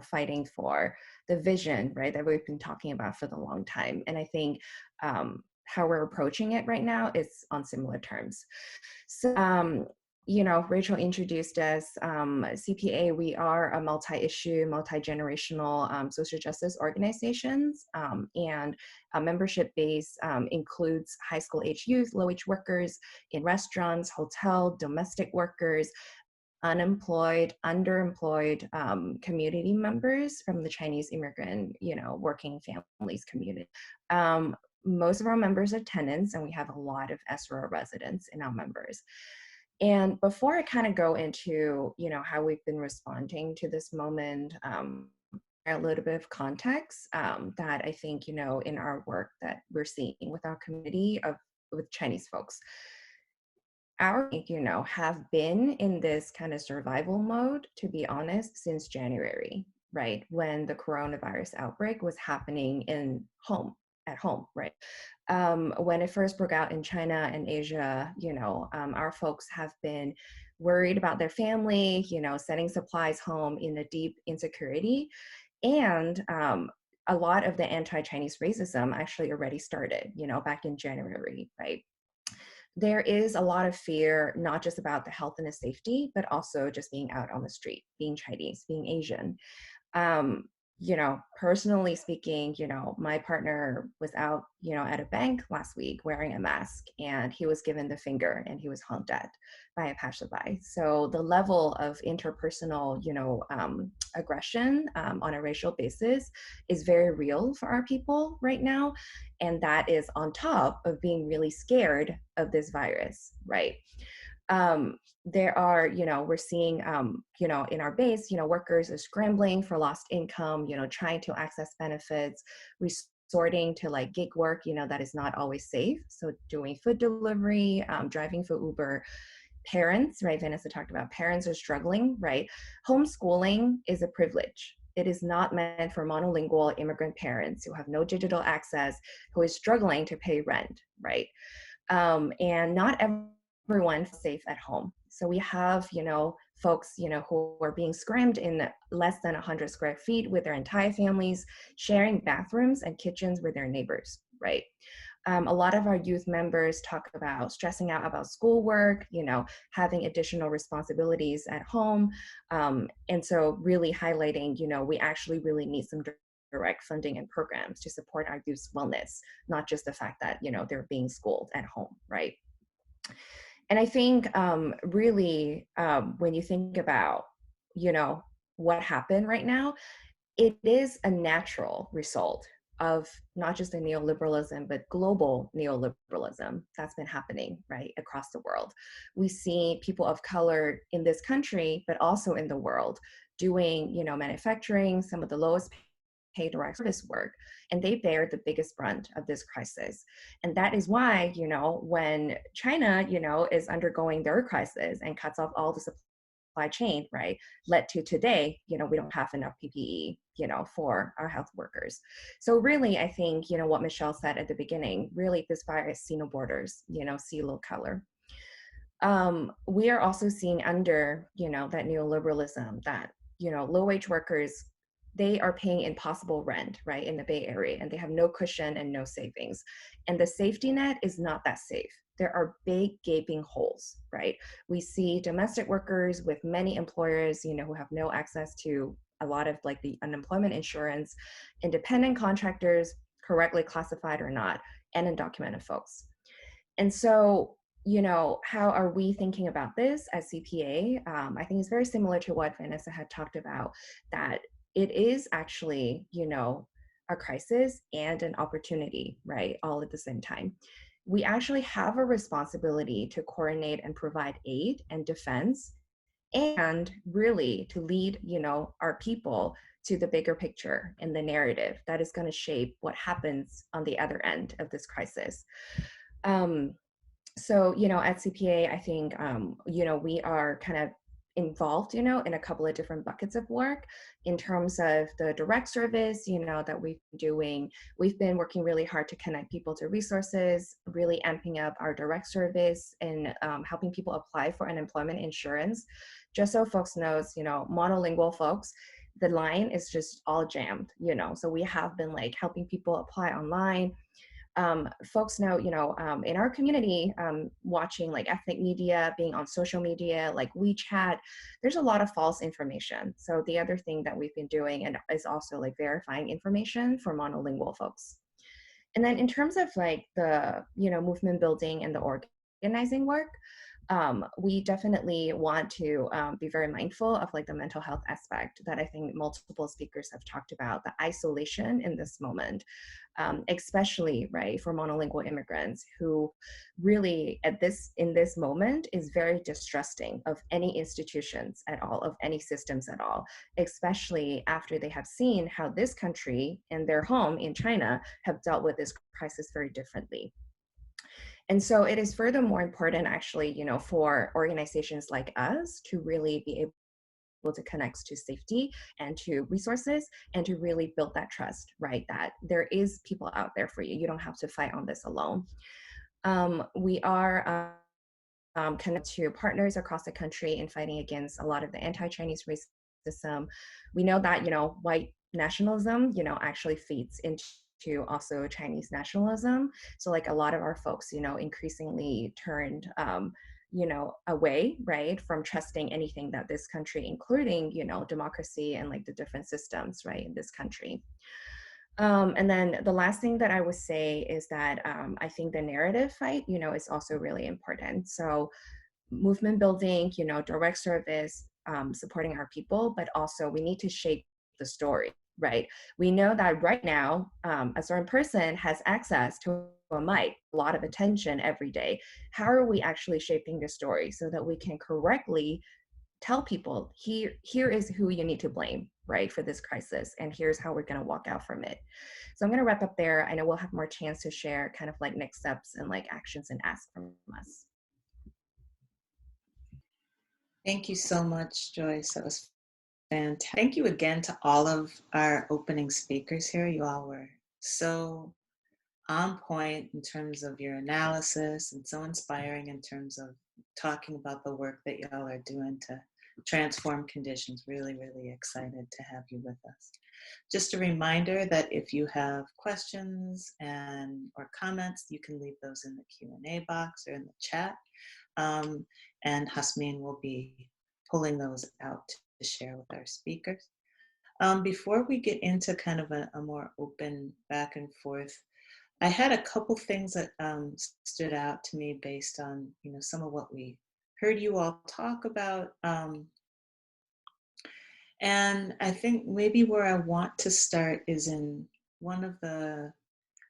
fighting for the vision, right, that we've been talking about for the long time. And I think how we're approaching it right now is on similar terms. So, Rachel introduced us. CPA, we are a multi-issue, multi-generational social justice organizations, and a membership base includes high school age youth, low-wage workers in restaurants, hotel, domestic workers, unemployed, underemployed community members from the Chinese immigrant, working families community. Most of our members are tenants, and we have a lot of SRO residents in our members. And before I kind of go into, how we've been responding to this moment, a little bit of context that I think, in our work that we're seeing with our community with Chinese folks. Our, have been in this kind of survival mode, to be honest, since January, right? When the coronavirus outbreak was happening at home, right? When it first broke out in China and Asia, our folks have been worried about their family, sending supplies home in a deep insecurity. And a lot of the anti-Chinese racism actually already started, back in January, right? There is a lot of fear, not just about the health and the safety, but also just being out on the street, being Chinese, being Asian. Personally speaking, my partner was out, at a bank last week wearing a mask, and he was given the finger and he was honked at by a passerby. So the level of interpersonal, aggression on a racial basis is very real for our people right now. And that is on top of being really scared of this virus, right? There are, we're seeing, in our base, workers are scrambling for lost income, trying to access benefits, resorting to like gig work, that is not always safe. So doing food delivery, driving for Uber. Parents, right? Vanessa talked about parents are struggling, right? Homeschooling is a privilege. It is not meant for monolingual immigrant parents who have no digital access, who is struggling to pay rent, right? And not everyone is safe at home. So we have, folks, who are being scrammed in less than 100 square feet with their entire families, sharing bathrooms and kitchens with their neighbors, right? A lot of our youth members talk about stressing out about schoolwork, having additional responsibilities at home. And so really highlighting, we actually really need some direct funding and programs to support our youth's wellness, not just the fact that, they're being schooled at home, right? And I think really when you think about, what happened right now, it is a natural result of not just the neoliberalism, but global neoliberalism that's been happening, right, across the world. We see people of color in this country, but also in the world doing, manufacturing, some of the lowest paid direct service work, and they bear the biggest brunt of this crisis. And that is why, when China, is undergoing their crisis and cuts off all the supply chain, right, led to today, we don't have enough PPE, for our health workers. So really, I think, what Michelle said at the beginning, really this virus see no borders, see no color. We are also seeing under, that neoliberalism that, low-wage workers they are paying impossible rent, right, in the Bay Area, and they have no cushion and no savings. And the safety net is not that safe. There are big gaping holes, right? We see domestic workers with many employers, who have no access to a lot of like the unemployment insurance, independent contractors, correctly classified or not, and undocumented folks. And so, how are we thinking about this as CPA? I think it's very similar to what Vanessa had talked about, that it is actually, a crisis and an opportunity, right? All at the same time. We actually have a responsibility to coordinate and provide aid and defense, and really to lead, our people to the bigger picture and the narrative that is going to shape what happens on the other end of this crisis. So, at CPA, I think, we are kind of involved, in a couple of different buckets of work. In terms of the direct service, that we've been doing, we've been working really hard to connect people to resources, really amping up our direct service and helping people apply for unemployment insurance. Just so folks knows, monolingual folks, the line is just all jammed, so we have been like helping people apply online. Folks know, in our community, watching like ethnic media, being on social media, like WeChat, there's a lot of false information. So the other thing that we've been doing and is also like verifying information for monolingual folks. And then in terms of like the, movement building and the organizing work, we definitely want to be very mindful of like the mental health aspect that I think multiple speakers have talked about, the isolation in this moment, especially right for monolingual immigrants who really in this moment is very distrusting of any institutions at all, of any systems at all, especially after they have seen how this country and their home in China have dealt with this crisis very differently. And so it is furthermore important actually, for organizations like us to really be able to connect to safety and to resources and to really build that trust, right? That there is people out there for you. You don't have to fight on this alone. We are connected to partners across the country in fighting against a lot of the anti-Chinese racism. We know that, white nationalism, actually feeds into also Chinese nationalism. So like a lot of our folks, increasingly turned, away, right, from trusting anything that this country, including, democracy and like the different systems, right, in this country. And then the last thing that I would say is that I think the narrative fight, is also really important. So movement building, direct service, supporting our people, but also we need to shape the story, right? We know that right now, a certain person has access to a mic, a lot of attention every day. How are we actually shaping the story so that we can correctly tell people here is who you need to blame, right, for this crisis, and here's how we're going to walk out from it. So I'm going to wrap up there. I know we'll have more chance to share kind of like next steps and like actions and asks from us. Thank you so much, Joyce. That was fantastic. Thank you again to all of our opening speakers here. You all were so on point in terms of your analysis and so inspiring in terms of talking about the work that y'all are doing to transform conditions. Really, really excited to have you with us. Just a reminder that if you have questions or comments, you can leave those in the Q&A box or in the chat. And Hasmin will be pulling those out to share with our speakers. Before we get into kind of a more open back and forth, I had a couple things that stood out to me based on some of what we heard you all talk about. And I think maybe where I want to start is in one of the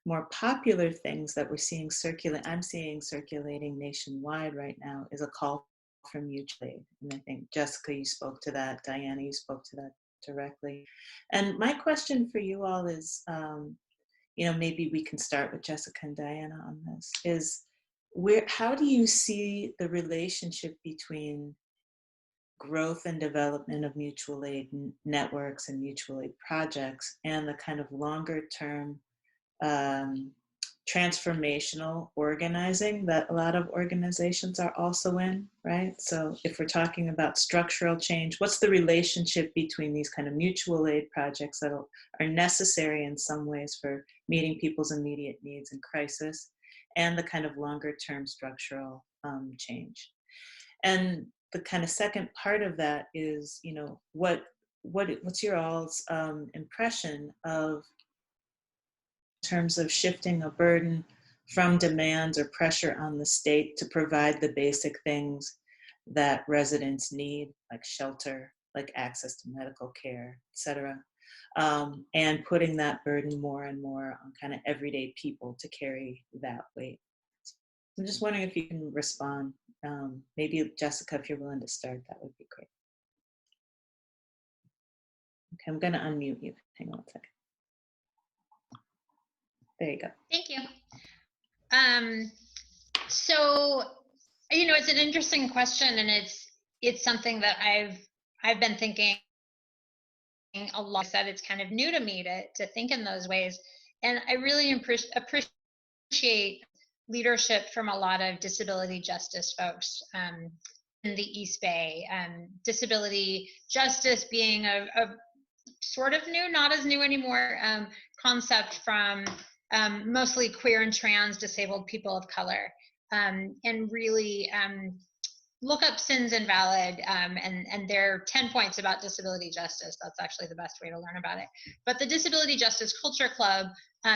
more popular things that I'm seeing circulating nationwide right now is a call for mutual aid. And I think Jessica, you spoke to that, Diana, you spoke to that directly. And my question for you all is, maybe we can start with Jessica and Diana on this, is how do you see the relationship between growth and development of mutual aid networks and mutual aid projects and the kind of longer term transformational organizing that a lot of organizations are also in, right? So if we're talking about structural change, what's the relationship between these kind of mutual aid projects that are necessary in some ways for meeting people's immediate needs in crisis, and the kind of longer term structural change? And the kind of second part of that is, you know, what's your all's impression of terms of shifting a burden from demands or pressure on the state to provide the basic things that residents need, like shelter, like access to medical care, et cetera, and putting that burden more and more on kind of everyday people to carry that weight. I'm just wondering if you can respond. Maybe Jessica, if you're willing to start, that would be great. Okay, I'm gonna unmute you. Hang on a second. There you go. Thank you. So, you know, it's an interesting question, and it's something that I've been thinking a lot. I said it's kind of new to me to think in those ways, and I really appreciate leadership from a lot of disability justice folks in the East Bay. Disability justice being a sort of new, not as new anymore, concept from mostly queer and trans disabled people of color, and really look up Sins Invalid and their 10 points about disability justice. That's actually the best way to learn about it. But the Disability Justice Culture Club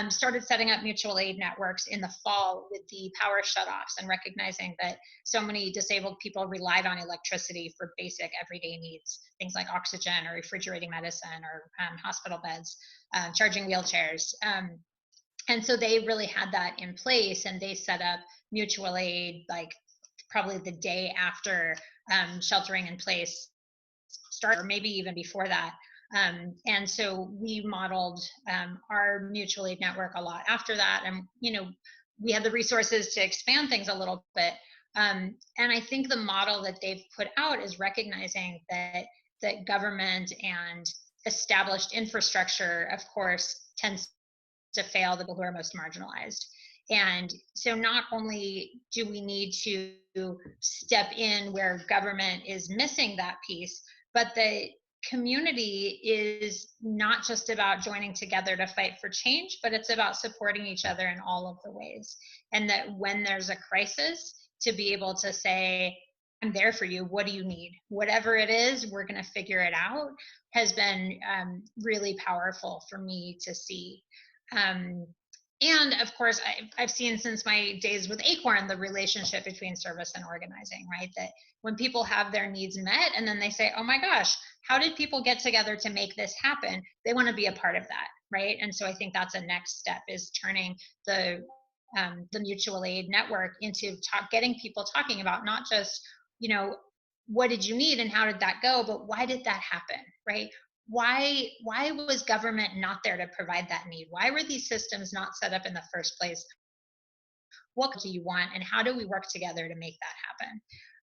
started setting up mutual aid networks in the fall with the power shutoffs, and recognizing that so many disabled people relied on electricity for basic everyday needs, things like oxygen or refrigerating medicine or hospital beds, charging wheelchairs. And so they really had that in place, and they set up mutual aid like probably the day after sheltering in place started, or maybe even before that. And so we modeled our mutual aid network a lot after that. And, you know, we had the resources to expand things a little bit. And I think the model that they've put out is recognizing that government and established infrastructure, of course, tends to fail the people who are most marginalized. And so not only do we need to step in where government is missing that piece, but the community is not just about joining together to fight for change, but it's about supporting each other in all of the ways. And that when there's a crisis, to be able to say, I'm there for you, what do you need? Whatever it is, we're gonna figure it out, has been really powerful for me to see. And of course, I've seen since my days with Acorn, the relationship between service and organizing, right? That when people have their needs met and then they say, oh my gosh, how did people get together to make this happen? They want to be a part of that, right? And so I think that's a next step, is turning the mutual aid network into getting people talking about not just, you know, what did you need and how did that go, but why did that happen, right? Why was government not there to provide that need? Why were these systems not set up in the first place? What do you want, and how do we work together to make that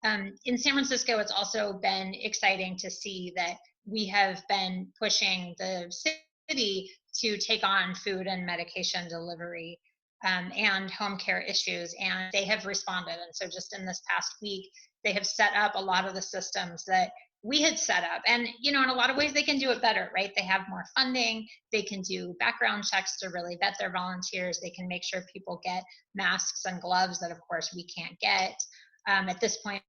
happen? In San Francisco, it's also been exciting to see that we have been pushing the city to take on food and medication delivery and home care issues, and they have responded. And so just in this past week, they have set up a lot of the systems that we had set up. And, you know, in a lot of ways they can do it better, right? They have more funding, they can do background checks to really vet their volunteers, they can make sure people get masks and gloves that of course we can't get at this point.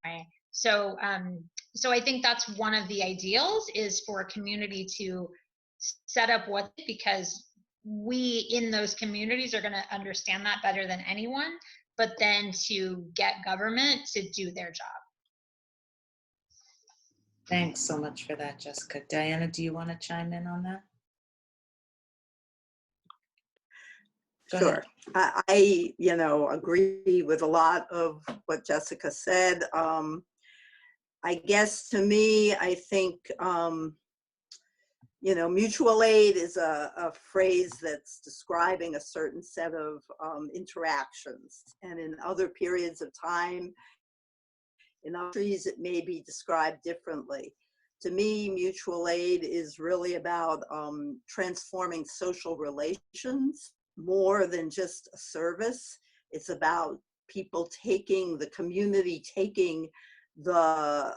So I think that's one of the ideals, is for a community to set up what, because we in those communities are going to understand that better than anyone, but then to get government to do their job. Thanks so much for that, Jessica. Diana, do you want to chime in on that? Go Sure. ahead. I, you know, agree with a lot of what Jessica said. I guess to me, I think, you know, mutual aid is a phrase that's describing a certain set of interactions. And in other periods of time, in other countries, it may be described differently. To me, mutual aid is really about transforming social relations more than just a service. It's about people taking, the community taking the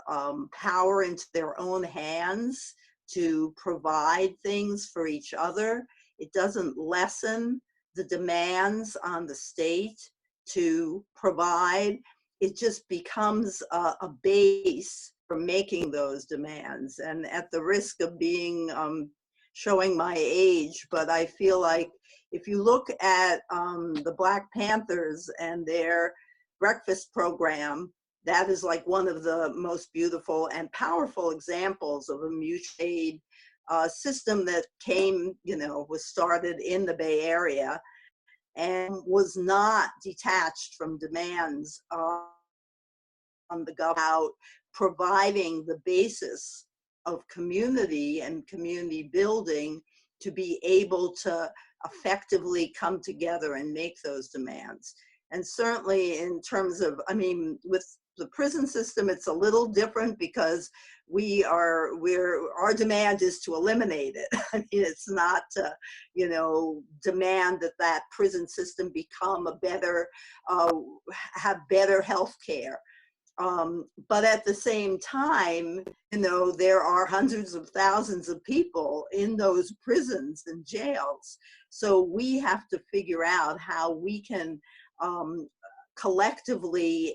power into their own hands to provide things for each other. It doesn't lessen the demands on the state to provide. It just becomes a base for making those demands. And at the risk of being, showing my age, but I feel like if you look at the Black Panthers and their breakfast program, that is like one of the most beautiful and powerful examples of a mutual aid system that came, was started in the Bay Area and was not detached from demands on the government about providing the basis of community and community building to be able to effectively come together and make those demands. And certainly in terms of, with the prison system, it's a little different because our demand is to eliminate it. It's not to, demand that prison system become a better, have better health care. But at the same time, there are hundreds of thousands of people in those prisons and jails. So we have to figure out how we can collectively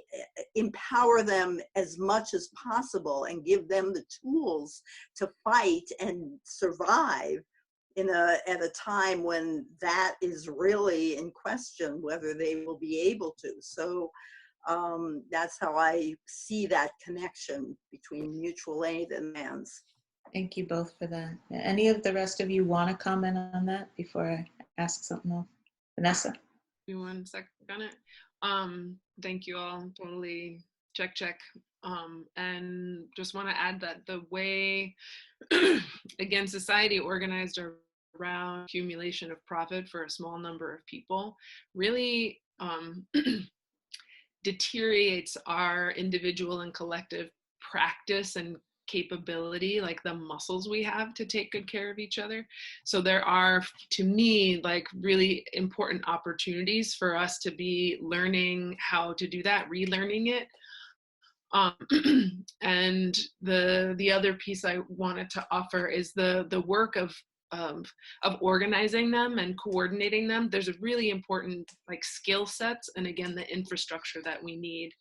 empower them as much as possible and give them the tools to fight and survive at a time when that is really in question, whether they will be able to. So that's how I see that connection between mutual aid and demands. Thank you both for that. Any of the rest of you want to comment on that before I ask something else? Vanessa? Give me 1 second on it. Thank you all. Totally check. And just want to add that the way, again, society organized around accumulation of profit for a small number of people really deteriorates our individual and collective practice and capability, like the muscles we have to take good care of each other. So there are, to me, like really important opportunities for us to be learning how to do that, relearning it. And the other piece I wanted to offer is the work of organizing them and coordinating them. There's a really important like skill sets, and again, the infrastructure that we need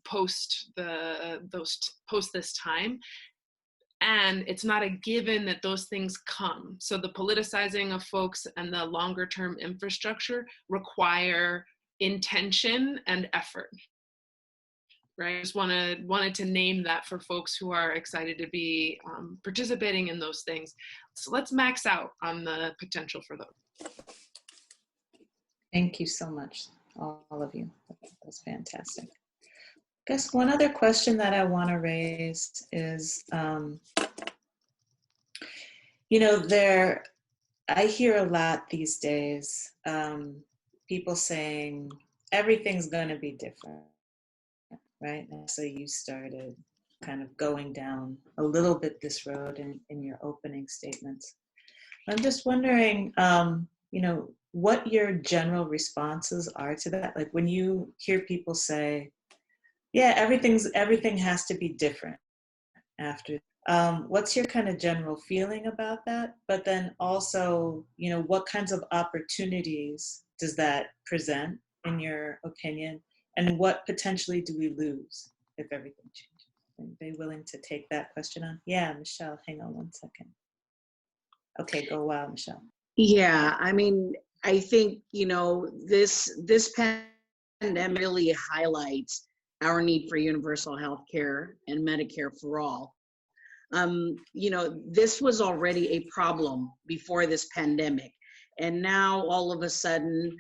post this time. And it's not a given that those things come. So the politicizing of folks and the longer term infrastructure require intention and effort. Right? I just wanted to name that for folks who are excited to be participating in those things. So let's max out on the potential for those. Thank you so much, all of you. That's fantastic. I guess one other question that I want to raise is, I hear a lot these days, people saying everything's going to be different. Right? And so you started kind of going down a little bit this road in your opening statements. I'm just wondering, what your general responses are to that. Like when you hear people say, yeah, everything has to be different after, what's your kind of general feeling about that? But then also, what kinds of opportunities does that present in your opinion? And what potentially do we lose if everything changes? Anybody willing to take that question on? Yeah, Michelle, hang on 1 second. Okay, go wild, Michelle. Yeah, I think, this pandemic really highlights our need for universal health care and Medicare for all. This was already a problem before this pandemic. And now all of a sudden,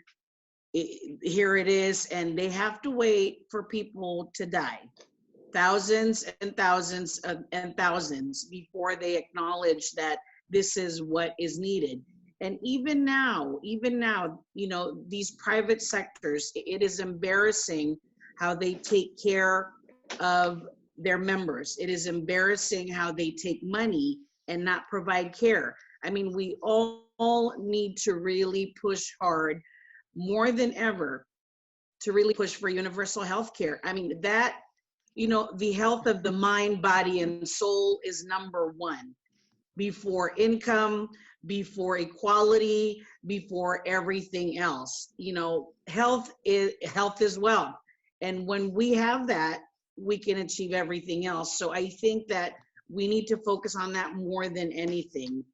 here it is, and they have to wait for people to die, thousands and thousands and thousands, before they acknowledge that this is what is needed. And even now, these private sectors, it is embarrassing how they take care of their members. It is embarrassing how they take money and not provide care. We all all need to really push hard more than ever to really push for universal health care. I mean, that, you know, the health of the mind, body, and soul is number one before income, before equality, before everything else. You know, health is wealth. And when we have that, we can achieve everything else. So I think that we need to focus on that more than anything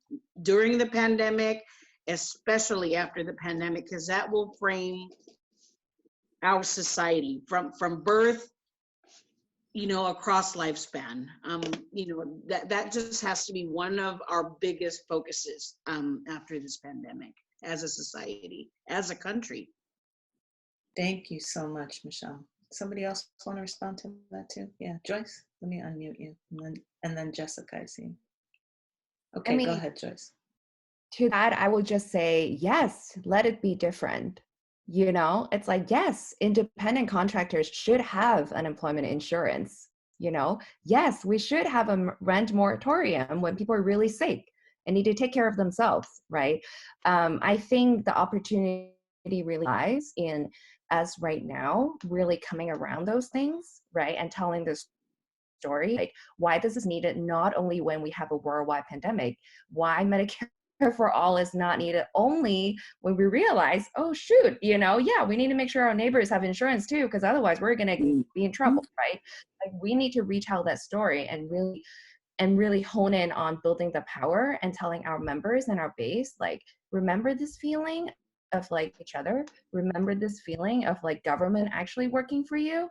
during the pandemic, especially after the pandemic, because that will frame our society from birth, you know, across lifespan. You know, that just has to be one of our biggest focuses after this pandemic, as a society, as a country. Thank you so much, Michelle. Somebody else want to respond to that too? Yeah, Joyce, let me unmute you, and then Jessica, I see. Okay, I mean, go ahead, Joyce. To that, I would just say, yes, let it be different. You know, it's like, yes, independent contractors should have unemployment insurance. You know, yes, we should have a rent moratorium when people are really sick and need to take care of themselves, right? I think the opportunity really lies in us right now really coming around those things, right? And telling this story, like why this is needed, not only when we have a worldwide pandemic, why Medicare for all is not needed only when we realize, oh shoot, you know, yeah, we need to make sure our neighbors have insurance too, because otherwise we're going to be in trouble, right? Like we need to retell that story and really hone in on building the power and telling our members and our base, like, remember this feeling of like each other, remember this feeling of like government actually working for you.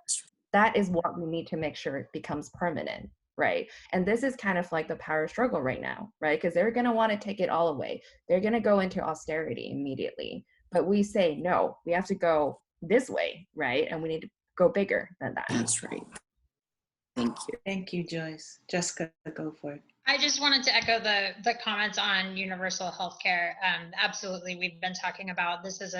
That is what we need to make sure it becomes permanent, right? And this is kind of like the power struggle right now, right? Because they're going to want to take it all away. They're going to go into austerity immediately. But we say, no, we have to go this way, right? And we need to go bigger than that. That's right. Thank you. Thank you, Joyce. Jessica, go for it. I just wanted to echo the comments on universal health care. Absolutely, we've been talking about this as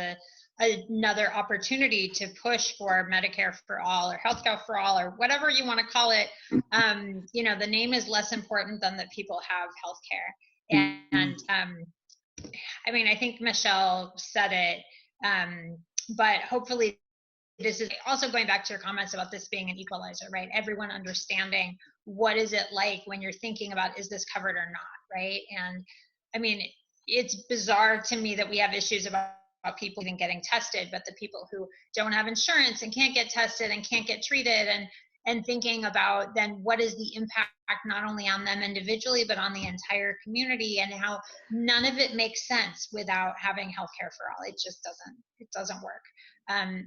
another opportunity to push for Medicare for all or healthcare for all or whatever you want to call it. You know, the name is less important than that people have healthcare. And I mean, I think Michelle said it, but hopefully this is also going back to your comments about this being an equalizer, right? Everyone understanding what is it like when you're thinking about, is this covered or not, right? And I mean, it's bizarre to me that we have issues about people even getting tested, but the people who don't have insurance and can't get tested and can't get treated, and thinking about then what is the impact not only on them individually, but on the entire community, and how none of it makes sense without having healthcare for all. It just doesn't work.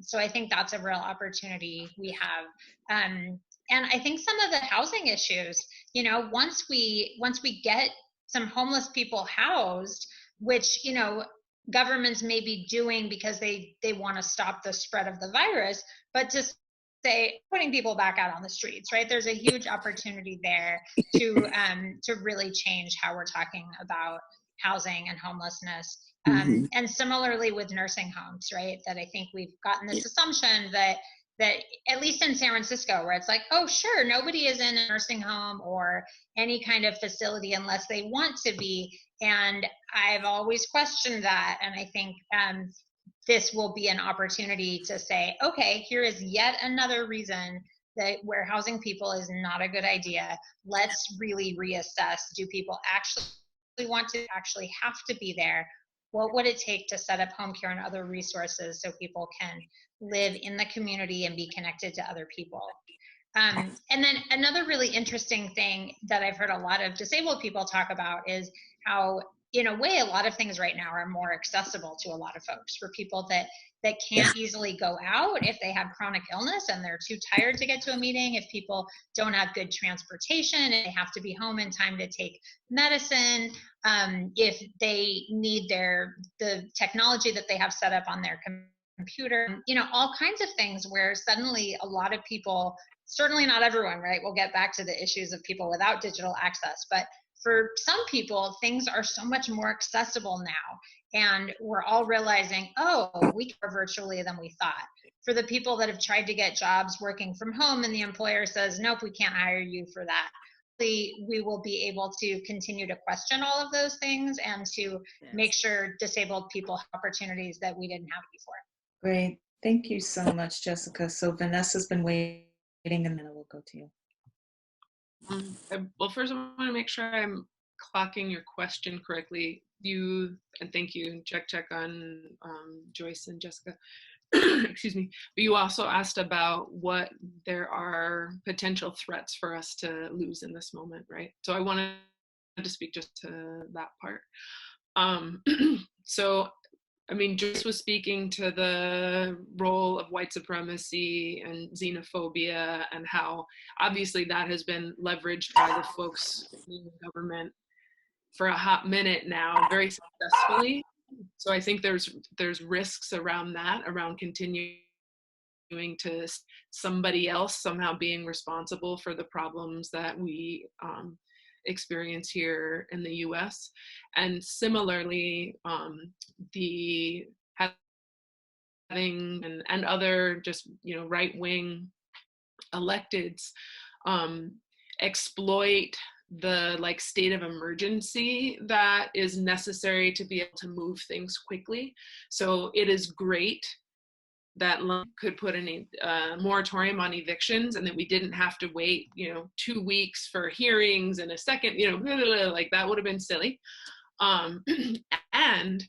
So I think that's a real opportunity we have. And I think some of the housing issues, you know, once we get some homeless people housed, which, you know, governments may be doing because they want to stop the spread of the virus, but just say putting people back out on the streets, right? There's a huge opportunity there to really change how we're talking about housing and homelessness. And similarly with nursing homes, right? That I think we've gotten this assumption that at least in San Francisco, where it's like, oh, sure, nobody is in a nursing home or any kind of facility unless they want to be. And I've always questioned that. And I think this will be an opportunity to say, okay, here is yet another reason that where housing people is not a good idea. Let's really reassess. Do people actually want to actually have to be there? What would it take to set up home care and other resources so people can live in the community and be connected to other people? And then another really interesting thing that I've heard a lot of disabled people talk about is how, in a way, a lot of things right now are more accessible to a lot of folks, for people that can't easily go out if they have chronic illness and they're too tired to get to a meeting, if people don't have good transportation and they have to be home in time to take medicine, if they need the technology that they have set up on their computer, you know, all kinds of things where suddenly a lot of people, certainly not everyone, right? We'll get back to the issues of people without digital access, but for some people, things are so much more accessible now. And we're all realizing, oh, we can more virtually than we thought. For the people that have tried to get jobs working from home and the employer says, nope, we can't hire you for that. we will be able to continue to question all of those things and to make sure disabled people have opportunities that we didn't have before. Great. Thank you so much, Jessica. So Vanessa's been waiting, and then we'll go to you. Well, first I want to make sure I'm clocking your question correctly. And thank you, check on Joyce and Jessica. Excuse me. But you also asked about what there are potential threats for us to lose in this moment, right? So I wanted to speak just to that part. So, I mean, Joyce was speaking to the role of white supremacy and xenophobia and how obviously that has been leveraged by the folks in the government for a hot minute now, very successfully. So I think there's risks around that, around continuing to somebody else somehow being responsible for the problems that we experience here in the US. And similarly, the having and other just, right-wing electeds exploit the state of emergency that is necessary to be able to move things quickly. So it is great that could put in a moratorium on evictions and that we didn't have to wait, 2 weeks for hearings and a second, that would have been silly. And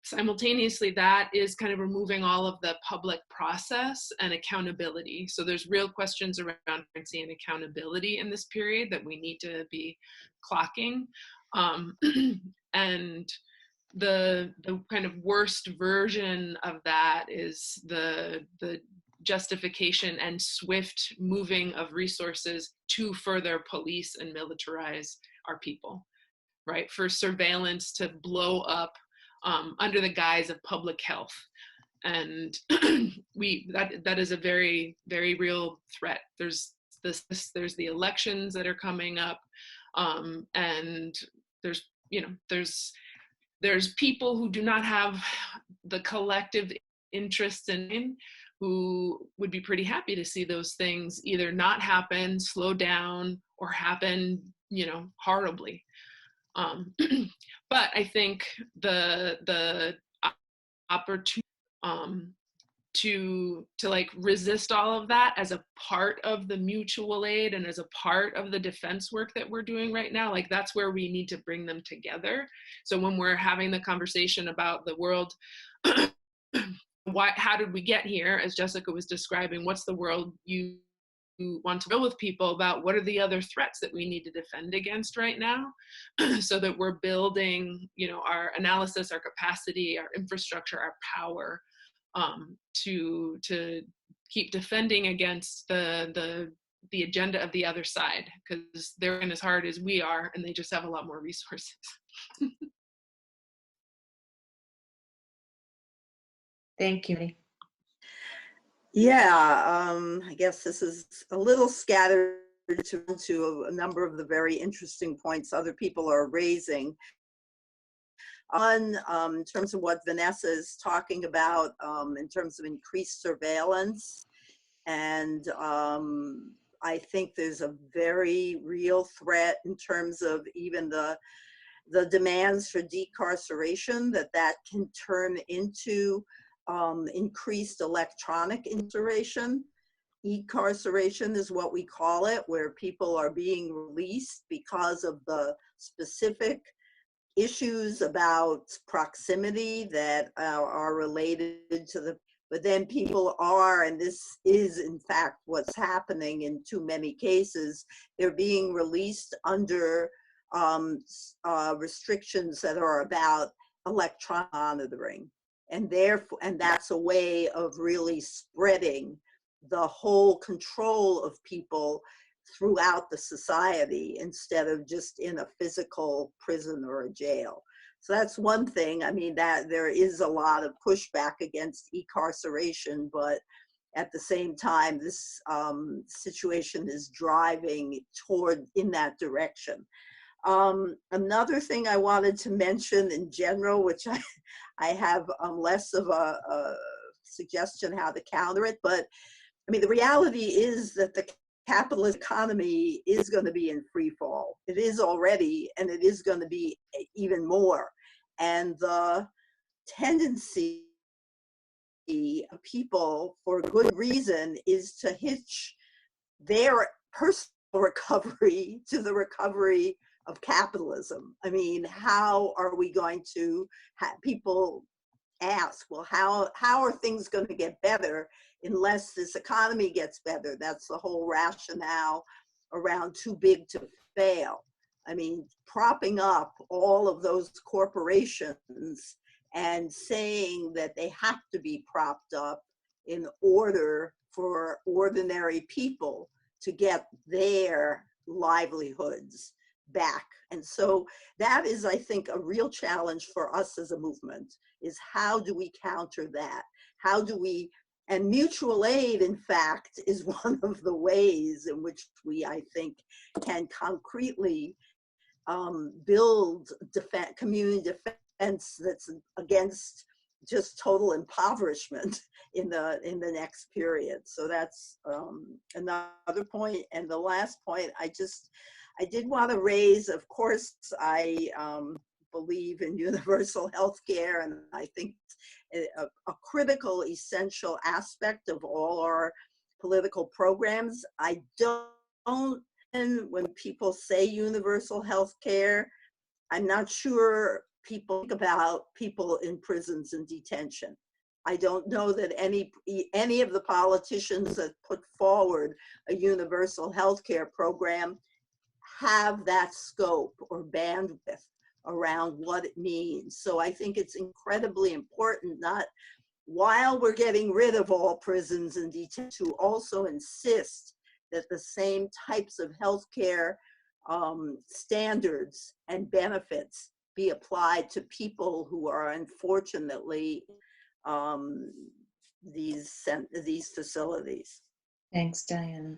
simultaneously, that is kind of removing all of the public process and accountability. So there's real questions around transparency and accountability in this period that we need to be clocking. And the kind of worst version of that is the justification and swift moving of resources to further police and militarize our people, right? For surveillance to blow up under the guise of public health. And that is a very, very real threat. There's the elections that are coming up, and there's people who do not have the collective interest in, who would be pretty happy to see those things either not happen, slow down, or happen, horribly. But I think the opportunity to resist all of that as a part of the mutual aid and as a part of the defense work that we're doing right now, that's where we need to bring them together. So when we're having the conversation about the world, how did we get here, as Jessica was describing, what's the world you want to build with people about, what are the other threats that we need to defend against right now, so that we're building, our analysis, our capacity, our infrastructure, our power, to keep defending against the agenda of the other side, because they're in as hard as we are, and they just have a lot more resources. Thank you. Yeah, I guess this is a little scattered to a number of the very interesting points other people are raising. In terms of what Vanessa is talking about, in terms of increased surveillance, and I think there's a very real threat in terms of even the demands for decarceration, that can turn into increased electronic incarceration. Ecarceration is what we call it, where people are being released because of the specific issues about proximity that are related to but then people are, and this is in fact what's happening in too many cases, they're being released under restrictions that are about electronic monitoring. And that's a way of really spreading the whole control of people throughout the society instead of just in a physical prison or a jail. So that's one thing. I mean, that there is a lot of pushback against incarceration, but at the same time, this situation is driving in that direction. Another thing I wanted to mention in general, which I have less of a suggestion how to counter it, but I mean, the reality is that the capitalist economy is going to be in free fall. It is already, and it is going to be even more. And the tendency of people, for good reason, is to hitch their personal recovery to the recovery of capitalism. I mean, how are we going to have people ask, well, how are things going to get better unless this economy gets better? That's the whole rationale around too big to fail. I mean, propping up all of those corporations and saying that they have to be propped up in order for ordinary people to get their livelihoods back. And so that is, I think, a real challenge for us as a movement, is how do we counter that? How do we, and mutual aid, in fact, is one of the ways in which we, I think, can concretely build community defense that's against just total impoverishment in the next period. So that's another point. And the last point, I did want to raise, of course, I believe in universal health care, and I think a critical, essential aspect of all our political programs. I don't, and when people say universal health care, I'm not sure people think about people in prisons and detention. I don't know that any of the politicians that put forward a universal health care program have that scope or bandwidth around what it means. So I think it's incredibly important, not while we're getting rid of all prisons and detention, to also insist that the same types of healthcare standards and benefits be applied to people who are unfortunately these facilities. Thanks, Diana.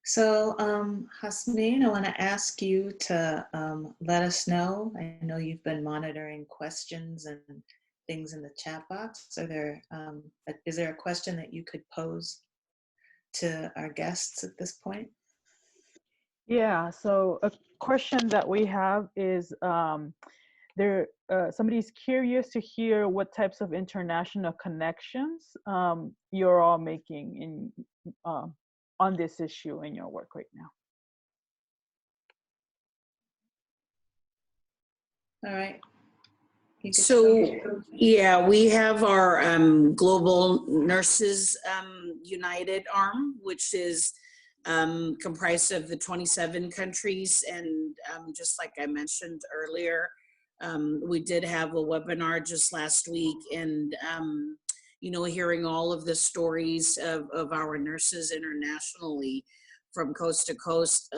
So, Hasmeen, I want to ask you to let us know. I know you've been monitoring questions and things in the chat box. Is there a question that you could pose to our guests at this point? Yeah, so a question that we have is somebody's curious to hear what types of international connections you're all making in on this issue in your work right now. All right. So, yeah, we have our Global Nurses United arm, which is comprised of the 27 countries. And just like I mentioned earlier, we did have a webinar just last week, and you know, hearing all of the stories of our nurses internationally from coast to coast,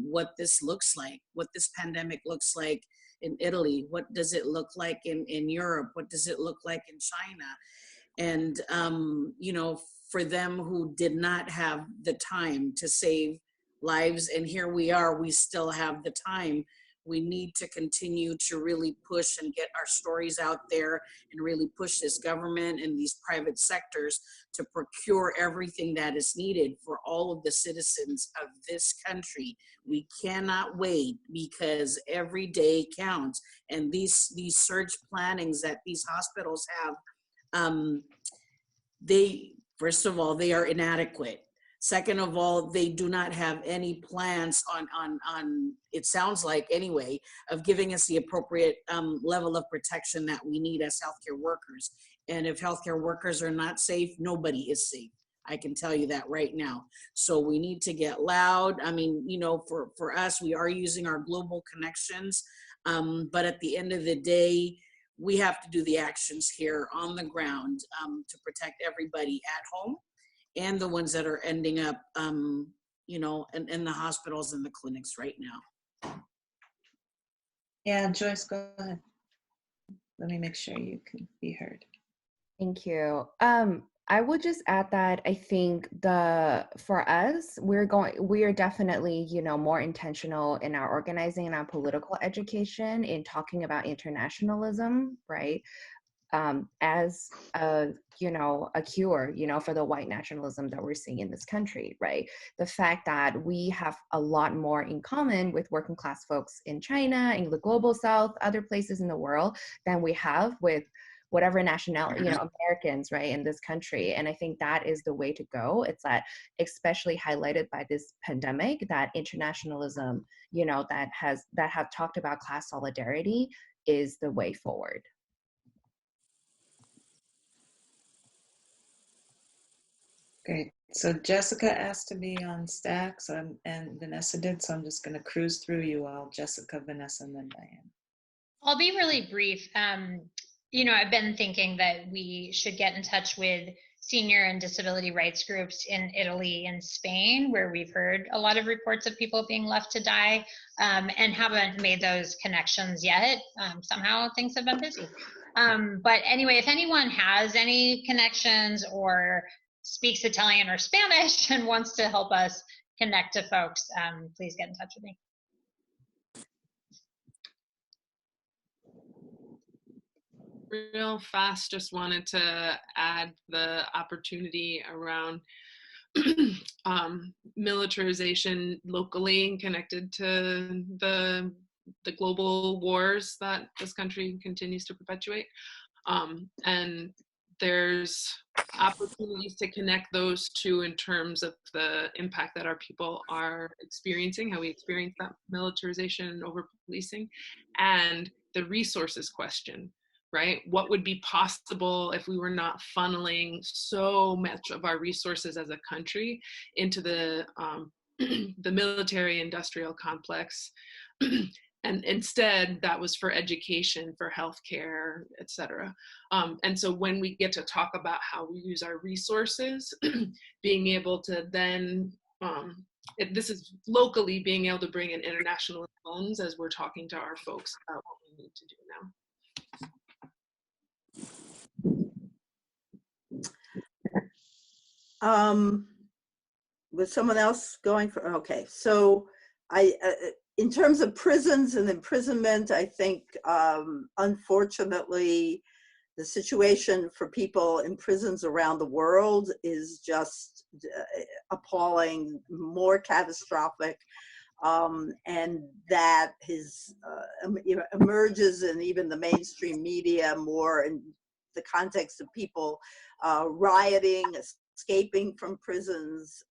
what this looks like, what this pandemic looks like in Italy, what does it look like in Europe, what does it look like in China? And, you know, for them who did not have the time to save lives, and here we are, we still have the time. We need to continue to really push and get our stories out there and really push this government and these private sectors to procure everything that is needed for all of the citizens of this country. We cannot wait, because every day counts. And these surge plannings that these hospitals have, first of all, they are inadequate. Second of all, they do not have any plans on it sounds like anyway, of giving us the appropriate level of protection that we need as healthcare workers. And if healthcare workers are not safe, nobody is safe. I can tell you that right now. So we need to get loud. I mean, you know, for us, we are using our global connections, but at the end of the day, we have to do the actions here on the ground to protect everybody at home and the ones that are ending up, you know, in the hospitals and the clinics right now. Yeah, Joyce, go ahead. Let me make sure you can be heard. Thank you. I would just add that I think for us, we are definitely, you know, more intentional in our organizing and our political education in talking about internationalism, right? as a, a cure, for the white nationalism that we're seeing in this country, right? The fact that we have a lot more in common with working class folks in China, in the global South, other places in the world than we have with whatever nationality, Americans, right, in this country. And I think that is the way to go. It's that, especially highlighted by this pandemic, that internationalism, that have talked about class solidarity is the way forward. Great. So Jessica asked to be on stack, and Vanessa did, so I'm just going to cruise through you all. Jessica, Vanessa, and then Diane. I'll be really brief. I've been thinking that we should get in touch with senior and disability rights groups in Italy and Spain, where we've heard a lot of reports of people being left to die, and haven't made those connections yet. Somehow things have been busy. But anyway, if anyone has any connections or speaks Italian or Spanish and wants to help us connect to folks, please get in touch with me. Real fast, just wanted to add the opportunity around militarization locally connected to the global wars that this country continues to perpetuate. And there's opportunities to connect those two in terms of the impact that our people are experiencing, how we experience that militarization and over policing, and the resources question. Right? What would be possible if we were not funneling so much of our resources as a country into the military industrial complex? And instead, that was for education, for healthcare, et cetera. And so when we get to talk about how we use our resources, being able to then, this is locally being able to bring in international funds as we're talking to our folks about what we need to do now. Was someone else going for? Okay, so in terms of prisons and imprisonment, I think unfortunately the situation for people in prisons around the world is just appalling, more catastrophic, and that emerges in even the mainstream media more in the context of people rioting, escaping from prisons,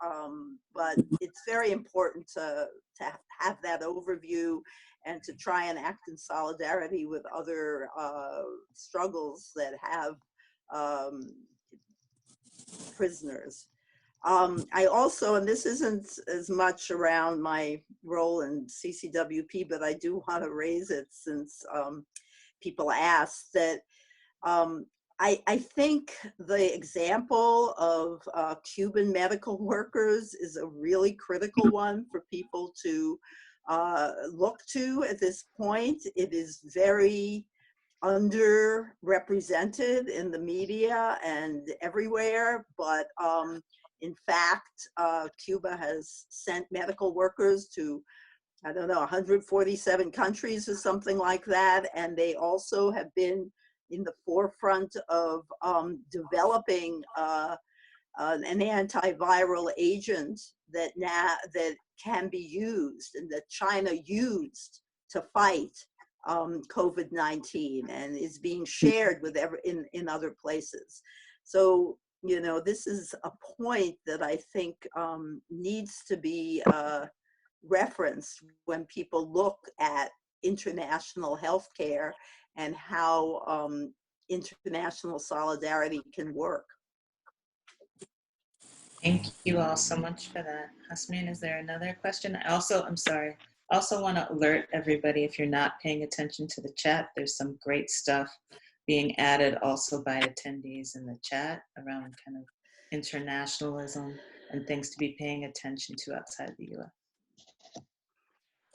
but it's very important to have that overview and to try and act in solidarity with other struggles that have prisoners. I also, and this isn't as much around my role in CCWP, but I do want to raise it since people asked that I think the example of Cuban medical workers is a really critical one for people to look to at this point. It is very underrepresented in the media and everywhere, but in fact, Cuba has sent medical workers to, I don't know, 147 countries or something like that, and they also have been in the forefront of developing an antiviral agent that can be used and that China used to fight COVID-19 and is being shared with in other places. So, this is a point that I think needs to be referenced when people look at international healthcare and how international solidarity can work. Thank you all so much for that. Hasmin, is there another question? I'm sorry. I also want to alert everybody, if you're not paying attention to the chat, there's some great stuff being added also by attendees in the chat around kind of internationalism and things to be paying attention to outside the US.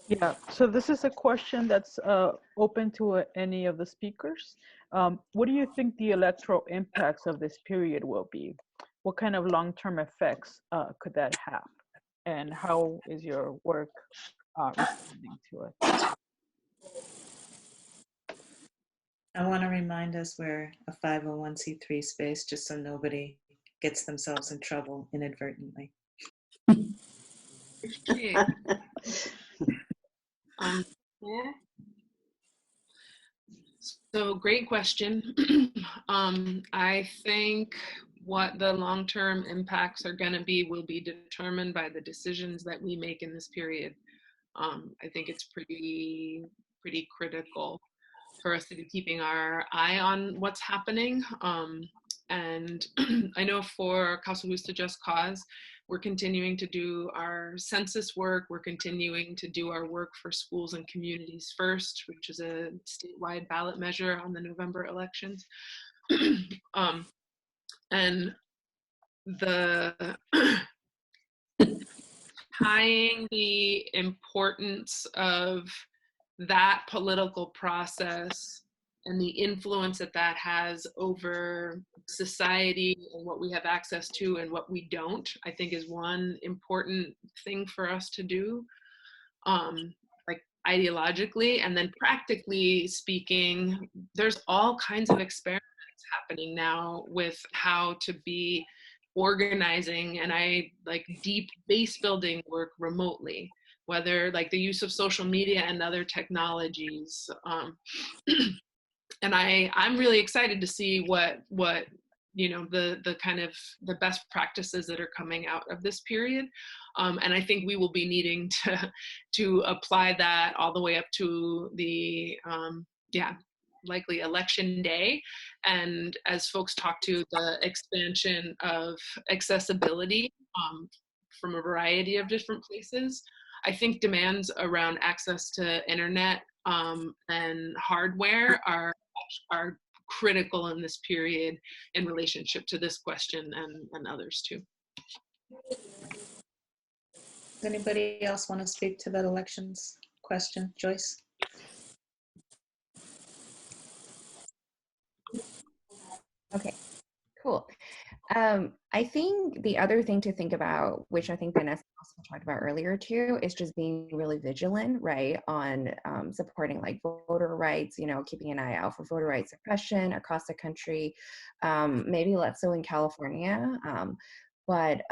Yeah, so this is a question that's open to any of the speakers. What do you think the electoral impacts of this period will be? What kind of long-term effects could that have? And how is your work responding to it? I want to remind us we're a 501c3 space, just so nobody gets themselves in trouble inadvertently. Okay. Yeah. So great question. I think what the long-term impacts are going to be will be determined by the decisions that we make in this period. I think it's pretty critical for us to be keeping our eye on what's happening. And I know for Causa Justa Just Cause, we're continuing to do our census work. We're continuing to do our work for schools and communities first, which is a statewide ballot measure on the November elections. And the tying the importance of that political process and the influence that that has over society and what we have access to and what we don't, I think is one important thing for us to do, like ideologically. And then practically speaking, there's all kinds of experiments happening now with how to be organizing, and I like deep base building work remotely, whether like the use of social media and other technologies. And I'm really excited to see what you know, the kind of the best practices that are coming out of this period. And I think we will be needing to apply that all the way up to the likely election day. And as folks talk to the expansion of accessibility from a variety of different places, I think demands around access to internet and hardware are critical in this period in relationship to this question and others too. Does anybody else want to speak to that elections question? Joyce? Okay, cool. I think the other thing to think about, which I think Vanessa also talked about earlier too, is just being really vigilant, right, on supporting like voter rights, you know, keeping an eye out for voter rights suppression across the country, maybe less so in California. But,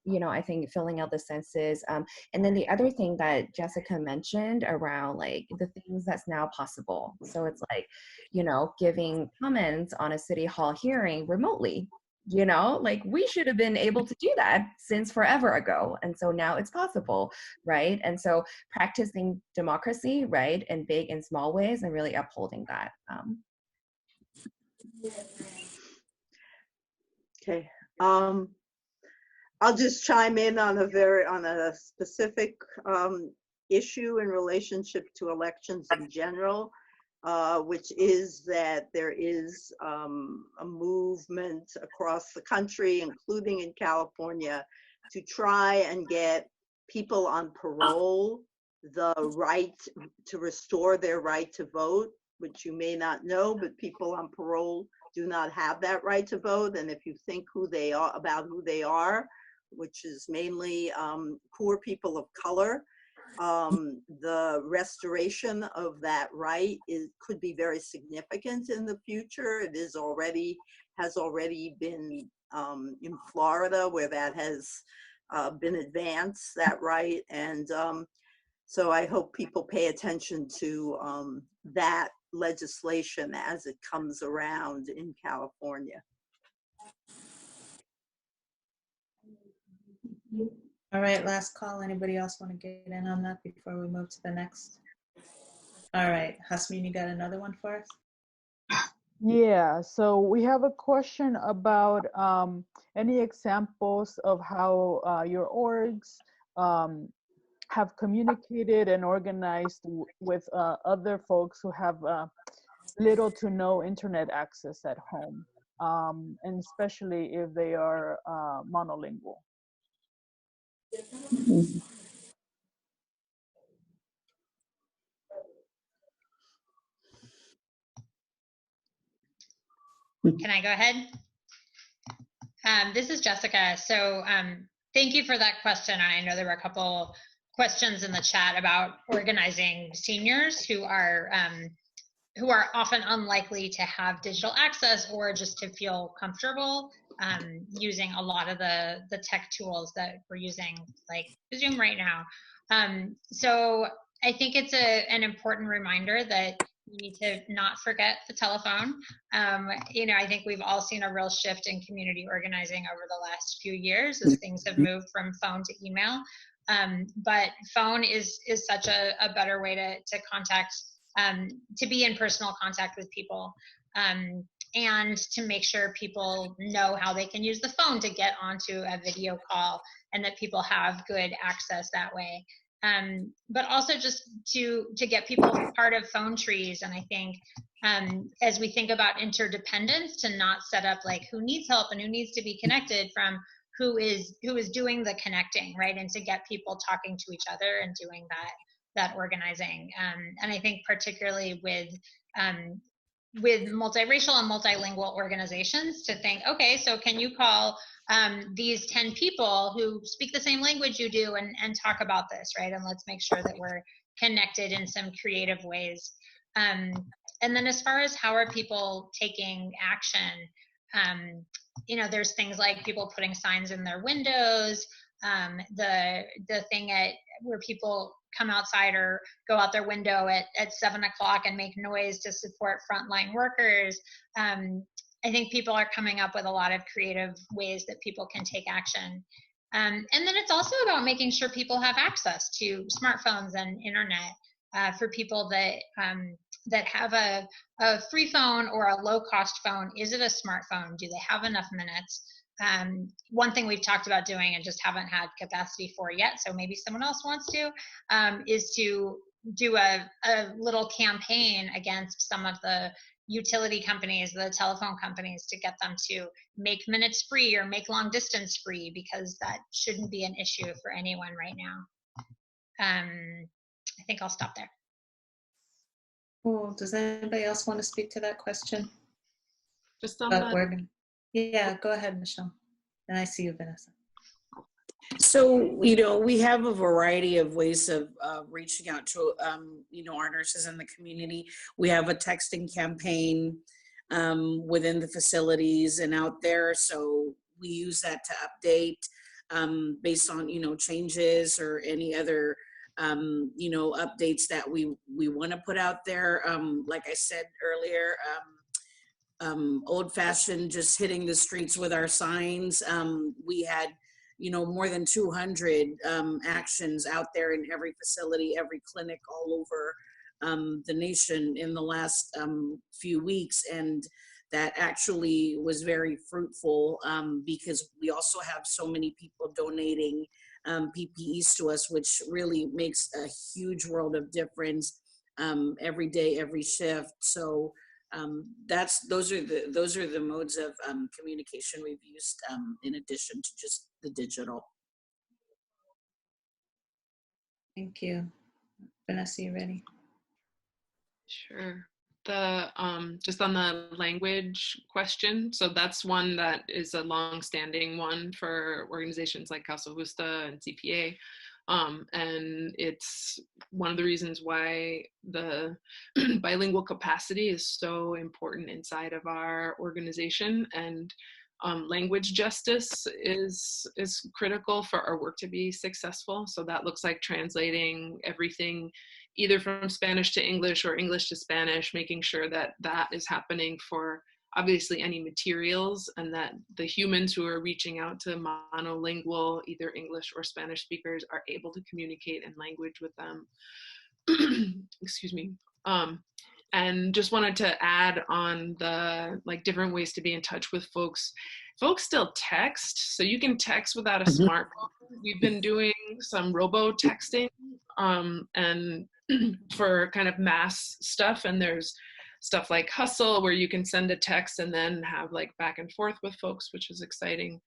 you know, I think filling out the census. And then the other thing that Jessica mentioned around like the things that's now possible. So it's like, you know, giving comments on a city hall hearing remotely, you know, like we should have been able to do that since forever ago. And so now it's possible, right? And so practicing democracy, right, in big and small ways and really upholding that. Okay. I'll just chime in on a specific issue in relationship to elections in general, which is that there is a movement across the country, including in California, to try and get people on parole the right to restore their right to vote, which you may not know, but people on parole do not have that right to vote. And if you think who they are, which is mainly poor people of color, the restoration of that right could be very significant in the future. It has already been in Florida, where that has been advanced, that right. And so I hope people pay attention to that legislation as it comes around in California. All right, last call. Anybody else want to get in on that before we move to the next? All right, Hasmin, you got another one for us? Yeah, so we have a question about any examples of how your orgs have communicated and organized with other folks who have little to no internet access at home, and especially if they are monolingual. Can I go ahead? This is Jessica. So thank you for that question. I know there were a couple questions in the chat about organizing seniors who are who are often unlikely to have digital access or just to feel comfortable using a lot of the tech tools that we're using, like Zoom right now. So I think it's an important reminder that you need to not forget the telephone. You know, I think we've all seen a real shift in community organizing over the last few years as things have moved from phone to email. But phone is such a better way to contact, to be in personal contact with people, and to make sure people know how they can use the phone to get onto a video call, and that people have good access that way. But also just to get people part of phone trees. And I think as we think about interdependence, to not set up like who needs help and who needs to be connected from who is doing the connecting, right? And to get people talking to each other and doing that organizing. And I think particularly with multiracial and multilingual organizations, to think, okay, so can you call these 10 people who speak the same language you do and talk about this, right? And let's make sure that we're connected in some creative ways. And then as far as how are people taking action, you know, there's things like people putting signs in their windows, the thing where people come outside or go out their window at 7 o'clock and make noise to support frontline workers. I think people are coming up with a lot of creative ways that people can take action. And then it's also about making sure people have access to smartphones and internet. For people that have a free phone or a low-cost phone, is it a smartphone? Do they have enough minutes? One thing we've talked about doing and just haven't had capacity for yet, so maybe someone else wants to, is to do a little campaign against some of the utility companies, the telephone companies, to get them to make minutes free or make long distance free, because that shouldn't be an issue for anyone right now. I think I'll stop there. Cool. Does anybody else want to speak to that question? Just on Yeah, go ahead, Michelle. And I see you, Vanessa. So, you know, we have a variety of ways of reaching out to, you know, our nurses in the community. We have a texting campaign within the facilities and out there. So we use that to update based on, you know, changes or any other, you know, updates that we want to put out there. Like I said earlier, old-fashioned, just hitting the streets with our signs. We had, you know, more than 200 actions out there in every facility, every clinic all over the nation in the last few weeks. And that actually was very fruitful because we also have so many people donating PPEs to us, which really makes a huge world of difference every day, every shift. So those are the modes of communication we've used in addition to just the digital. Thank you. Vanessa, you ready? Sure. The just on the language question, so that's one that is a long-standing one for organizations like Causa Justa and CPA. And it's one of the reasons why the bilingual capacity is so important inside of our organization. And language justice is critical for our work to be successful. So that looks like translating everything either from Spanish to English or English to Spanish, making sure that that is happening for obviously any materials, and that the humans who are reaching out to monolingual, either English or Spanish speakers, are able to communicate in language with them. Excuse me. And just wanted to add on the different ways to be in touch with folks. Folks still text, so you can text without a smartphone. We've been doing some robo texting and for kind of mass stuff, and there's stuff like Hustle where you can send a text and then have back and forth with folks, which is exciting.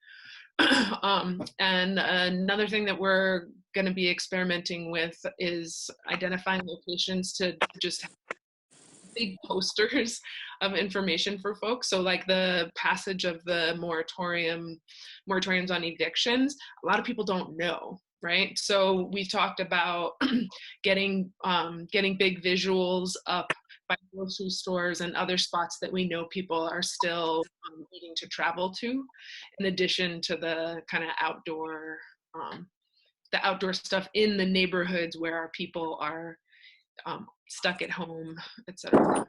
And another thing that we're going to be experimenting with is identifying locations to just have big posters of information for folks. So the passage of the moratoriums on evictions, a lot of people don't know, right? So we've talked about getting big visuals up by grocery stores and other spots that we know people are still needing to travel to, in addition to the kind of outdoor stuff in the neighborhoods where our people are stuck at home, etc.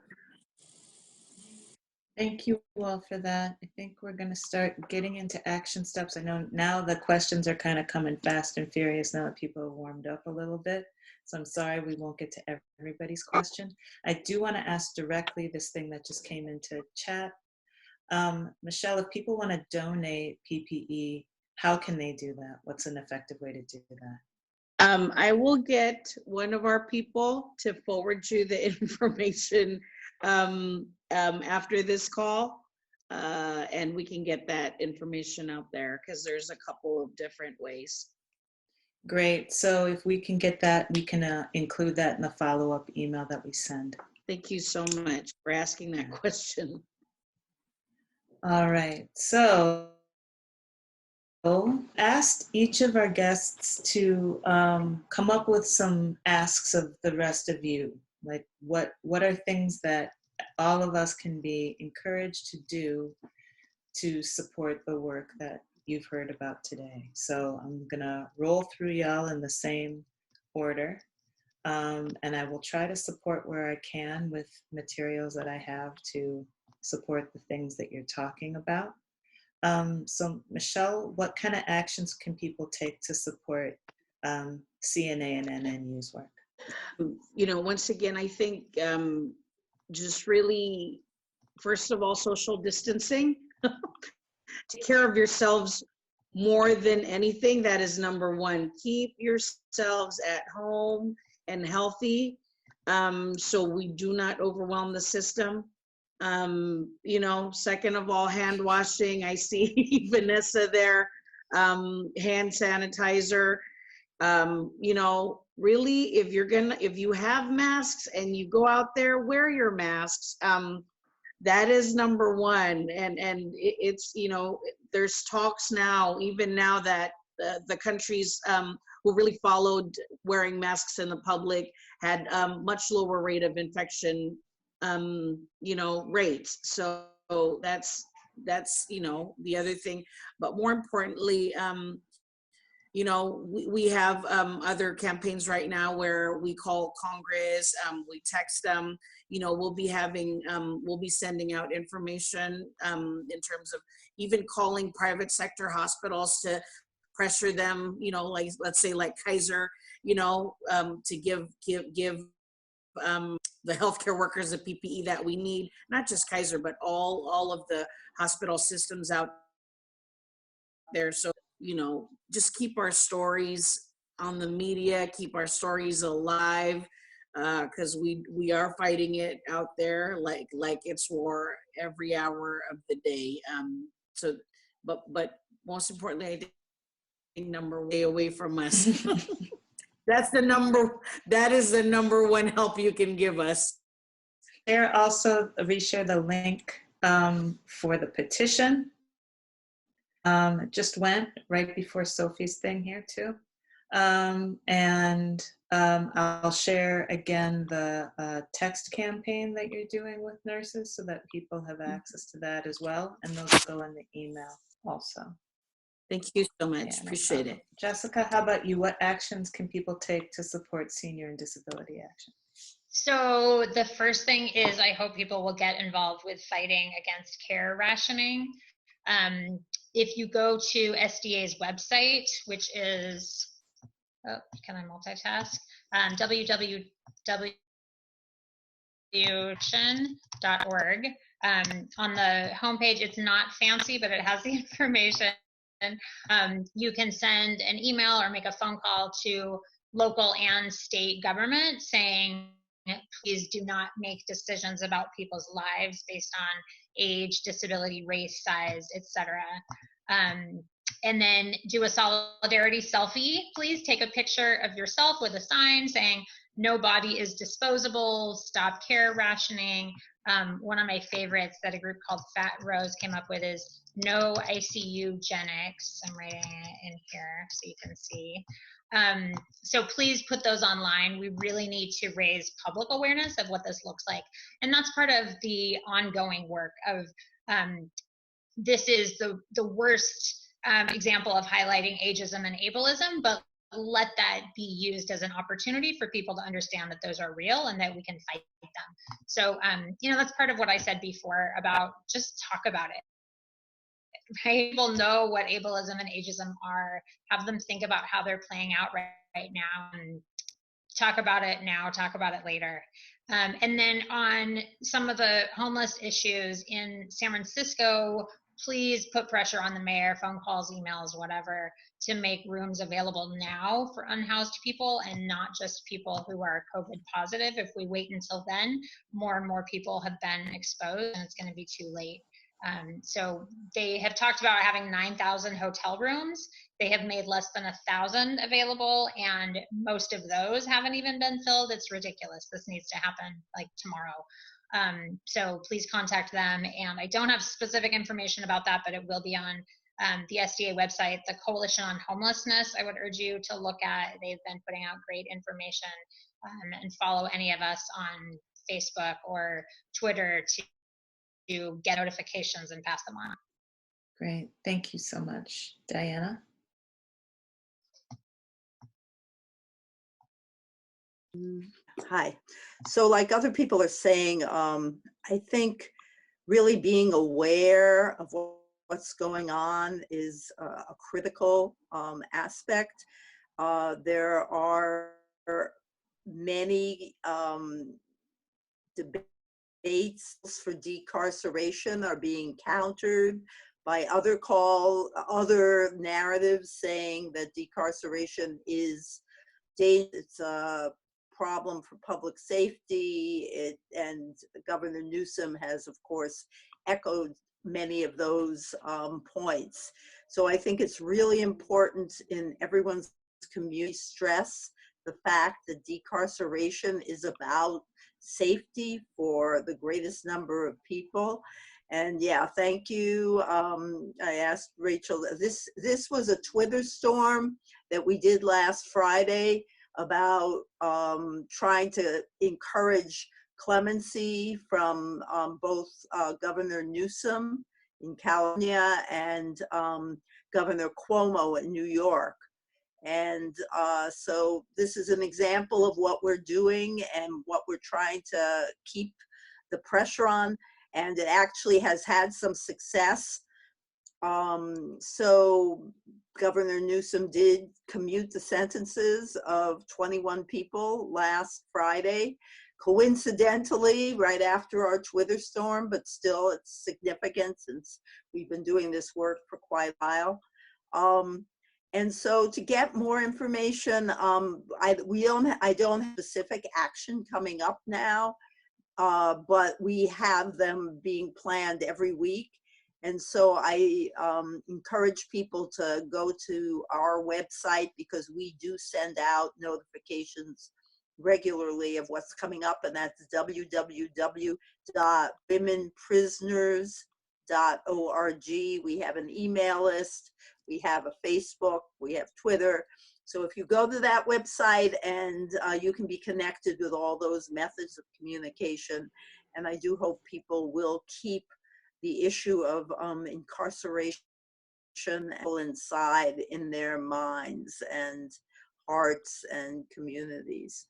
Thank you all for that. I think we're going to start getting into action steps. I know now the questions are kind of coming fast and furious now that people are warmed up a little bit. So I'm sorry we won't get to everybody's question. I do want to ask directly this thing that just came into chat. Michelle, if people want to donate PPE, how can they do that? What's an effective way to do that? I will get one of our people to forward you the information after this call, and we can get that information out there because there's a couple of different ways. Great. So if we can get that, we can include that in the follow-up email that we send. Thank you so much for asking that question. All right. So asked each of our guests to come up with some asks of the rest of you. Like what are things that all of us can be encouraged to do to support the work that you've heard about today. So I'm gonna roll through y'all in the same order. And I will try to support where I can with materials that I have to support the things that you're talking about. So Michelle, what kind of actions can people take to support CNA and NNU's work? You know, once again, I think just really, first of all, social distancing. Take care of yourselves more than anything. That is number one. Keep yourselves at home and healthy so we do not overwhelm the system. You know, second of all, hand washing. I see Vanessa there, hand sanitizer. You know, really, if you have masks and you go out there, wear your masks. That is number one. And it's, you know, there's talks now, even now, that the countries who really followed wearing masks in the public had much lower rate of infection, you know, rates. So that's, you know, the other thing. But more importantly, you know, we have other campaigns right now where we call Congress, we text them, you know, we'll be sending out information in terms of even calling private sector hospitals to pressure them, you know, like, let's say like Kaiser, you know, to give the healthcare workers the PPE that we need, not just Kaiser, but all of the hospital systems out there. So, you know, just keep our stories on the media, keep our stories alive, because we are fighting it out there like it's war every hour of the day. So, but most importantly, I think number one, stay away from us. That is the number one help you can give us. There also, reshare the link for the petition. It just went right before Sophie's thing here too. And I'll share again the text campaign that you're doing with nurses so that people have access to that as well. And those will go in the email also. Thank you so much. Yeah, Appreciate it. Jessica, how about you? What actions can people take to support senior and disability action? So the first thing is I hope people will get involved with fighting against care rationing. If you go to SDA's website, which is, oh, can I multitask? www.org. On the homepage, it's not fancy, but it has the information. You can send an email or make a phone call to local and state government saying, please do not make decisions about people's lives based on age, disability, race, size, etc. And then do a solidarity selfie. Please take a picture of yourself with a sign saying, no body is disposable, stop care rationing, One of my favorites that a group called Fat Rose came up with is no ICU Genics. I'm writing it in here so you can see. So please put those online. We really need to raise public awareness of what this looks like. And that's part of the ongoing work of this is the worst example of highlighting ageism and ableism, but let that be used as an opportunity for people to understand that those are real and that we can fight them. So, you know, that's part of what I said before about just talk about it. Right? People know what ableism and ageism are, have them think about how they're playing out right now, and talk about it now, talk about it later. And then on some of the homeless issues in San Francisco, please put pressure on the mayor, phone calls, emails, whatever, to make rooms available now for unhoused people and not just people who are COVID positive. If we wait until then, more and more people have been exposed and it's going to be too late. So they have talked about having 9,000 hotel rooms. They have made less than 1,000 available, and most of those haven't even been filled. It's ridiculous. This needs to happen like tomorrow. So please contact them. And I don't have specific information about that, but it will be on the SDA website, the Coalition on Homelessness. I would urge you to look at. They've been putting out great information, and follow any of us on Facebook or Twitter to get notifications and pass them on. Great. Thank you so much. Diana? Hi. So like other people are saying, I think really being aware of what's going on is a critical aspect. There are many debates for decarceration are being countered by other narratives saying that decarceration is dangerous. It's a problem for public safety. And Governor Newsom has, of course, echoed many of those points. So I think it's really important in everyone's community stress the fact that decarceration is about safety for the greatest number of people. And yeah, thank you. I asked Rachel, this was a Twitter storm that we did last Friday about trying to encourage clemency from both Governor Newsom in California and Governor Cuomo in New York. And so this is an example of what we're doing and what we're trying to keep the pressure on. And it actually has had some success. So Governor Newsom did commute the sentences of 21 people last Friday, coincidentally, right after our Twitter storm, but still it's significant since we've been doing this work for quite a while. And so to get more information, I don't have specific action coming up now, but we have them being planned every week. And so I encourage people to go to our website because we do send out notifications regularly of what's coming up, and that's www.womenprisoners.org. We have an email list, we have a Facebook, we have Twitter. So if you go to that website and you can be connected with all those methods of communication. And I do hope people will keep the issue of incarceration inside in their minds and hearts and communities.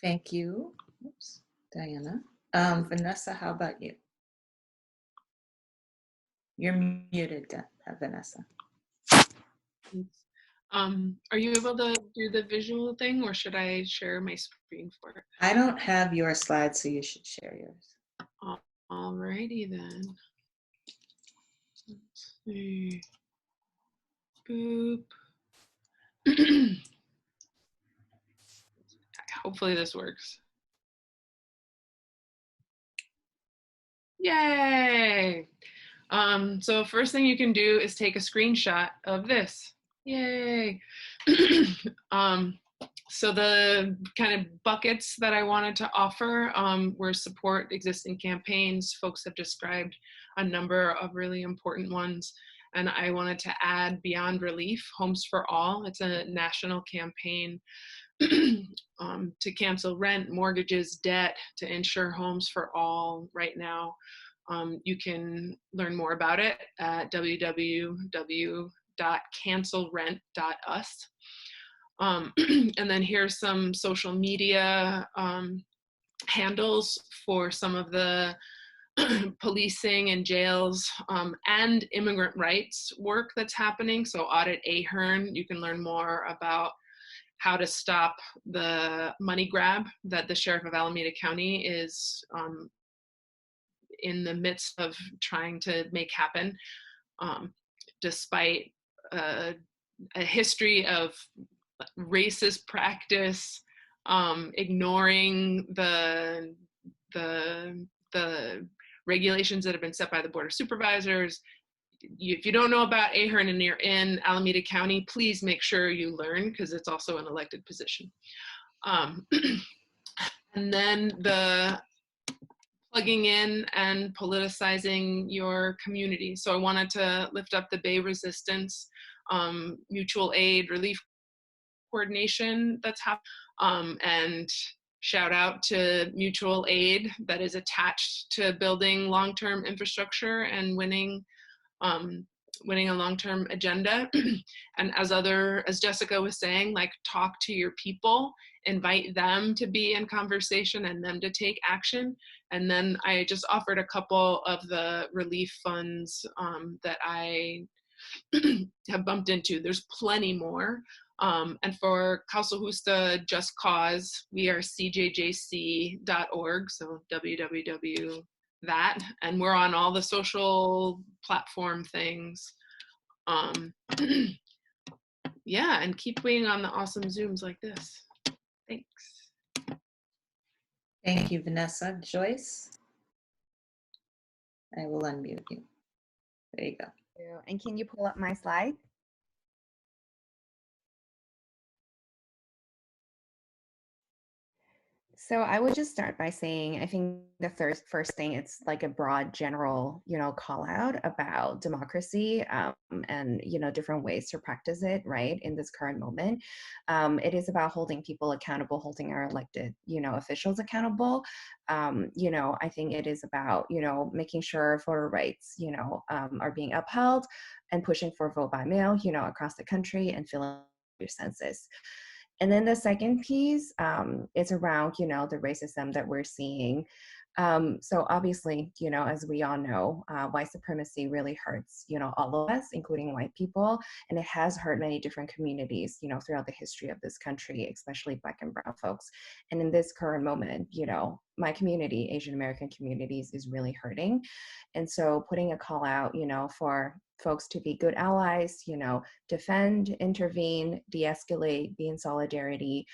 Thank you. Oops, Diana. Vanessa, how about you? You're muted, Vanessa. Are you able to do the visual thing, or should I share my screen for it? I don't have your slides, so you should share yours. Alrighty then. Let's see. Boop. Hopefully this works. Yay! So first thing you can do is take a screenshot of this. Yay! So the kind of buckets that I wanted to offer were support existing campaigns. Folks have described a number of really important ones. And I wanted to add Beyond Relief, Homes for All. It's a national campaign to cancel rent, mortgages, debt, to ensure homes for all right now. You can learn more about it at www.cancelrent.us. And then here's some social media handles for some of the policing and jails and immigrant rights work that's happening. So Audit Ahern, you can learn more about how to stop the money grab that the Sheriff of Alameda County is in the midst of trying to make happen, despite a history of racist practice, ignoring the regulations that have been set by the Board of Supervisors. If you don't know about Ahern and you're in Alameda County, please make sure you learn, because it's also an elected position. And then the plugging in and politicizing your community. So I wanted to lift up the Bay Resistance mutual aid relief coordination that's happening, and shout out to mutual aid that is attached to building long-term infrastructure and winning a long-term agenda. And as Jessica was saying, like, talk to your people, invite them to be in conversation and them to take action. And then I just offered a couple of the relief funds that I have bumped into. There's plenty more. And for Causa Justa Just Cause, we are cjjc.org, so www. that, and we're on all the social platform things. Yeah, and keep being on the awesome Zooms like this. Thanks. Thank you, Vanessa. Joyce? I will unmute you. There you go. And can you pull up my slide? So I would just start by saying, I think the first thing, it's like a broad general, call out about democracy and, different ways to practice it, right, in this current moment. It is about holding people accountable, holding our elected, officials accountable. I think it is about, making sure voter rights, are being upheld, and pushing for vote by mail, across the country, and filling your census. And then the second piece is around, the racism that we're seeing. So obviously, as we all know, white supremacy really hurts, all of us, including white people, and it has hurt many different communities, throughout the history of this country, especially Black and Brown folks. And in this current moment, my community, Asian American communities, is really hurting. And so putting a call out, for folks to be good allies, defend, intervene, de-escalate, be in solidarity.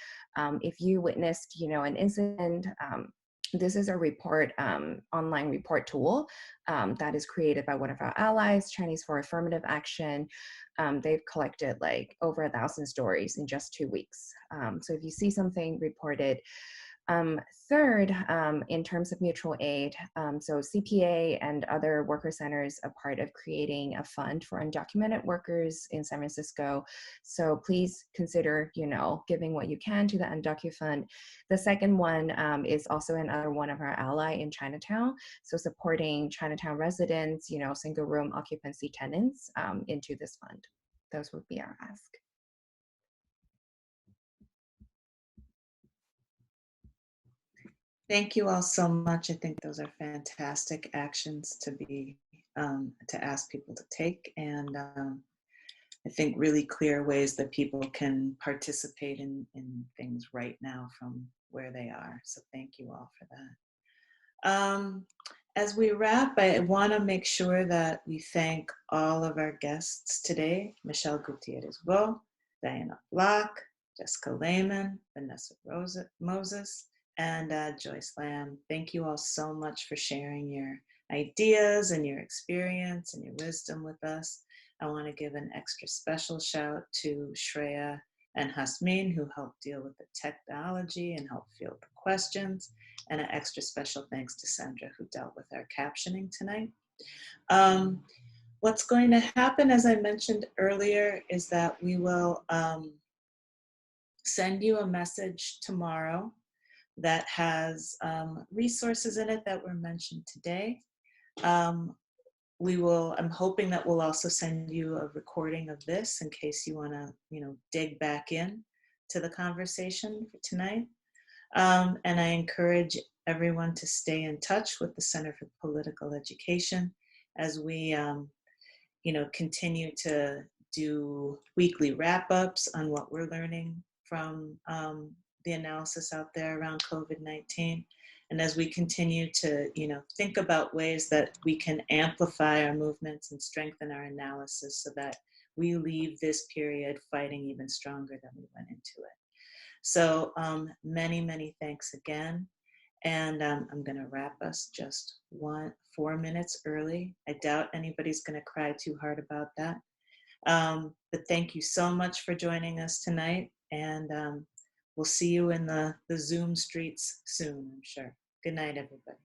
If you witnessed, an incident, this is a report, online report tool that is created by one of our allies, Chinese for Affirmative Action. They've collected like over 1,000 stories in just 2 weeks. So if you see something, reported. Third, in terms of mutual aid, so CPA and other worker centers are part of creating a fund for undocumented workers in San Francisco. So please consider, giving what you can to the Undocu Fund. The second one is also another one of our ally in Chinatown. So supporting Chinatown residents, single room occupancy tenants into this fund. Those would be our ask. Thank you all so much. I think those are fantastic actions to be to ask people to take, and I think really clear ways that people can participate in things right now from where they are. So thank you all for that. As we wrap, I want to make sure that we thank all of our guests today: Michelle Gutierrez-Vo, Diana Block, Jessica Layman, Vanessa Moses, and Joyce Lamb. Thank you all so much for sharing your ideas and your experience and your wisdom with us. I want to give an extra special shout to Shreya and Hasmin, who helped deal with the technology and helped field the questions, and an extra special thanks to Sandra, who dealt with our captioning tonight. What's going to happen, as I mentioned earlier, is that we will send you a message tomorrow that has resources in it that were mentioned today. I'm hoping that we'll also send you a recording of this in case you want to, dig back in to the conversation for tonight. And I encourage everyone to stay in touch with the Center for Political Education as we, continue to do weekly wrap-ups on what we're learning from the analysis out there around COVID-19. And as we continue to, think about ways that we can amplify our movements and strengthen our analysis so that we leave this period fighting even stronger than we went into it. So many, many thanks again. And I'm gonna wrap us just 4 minutes early. I doubt anybody's gonna cry too hard about that. But thank you so much for joining us tonight. And we'll see you in the Zoom streets soon, I'm sure. Good night, everybody.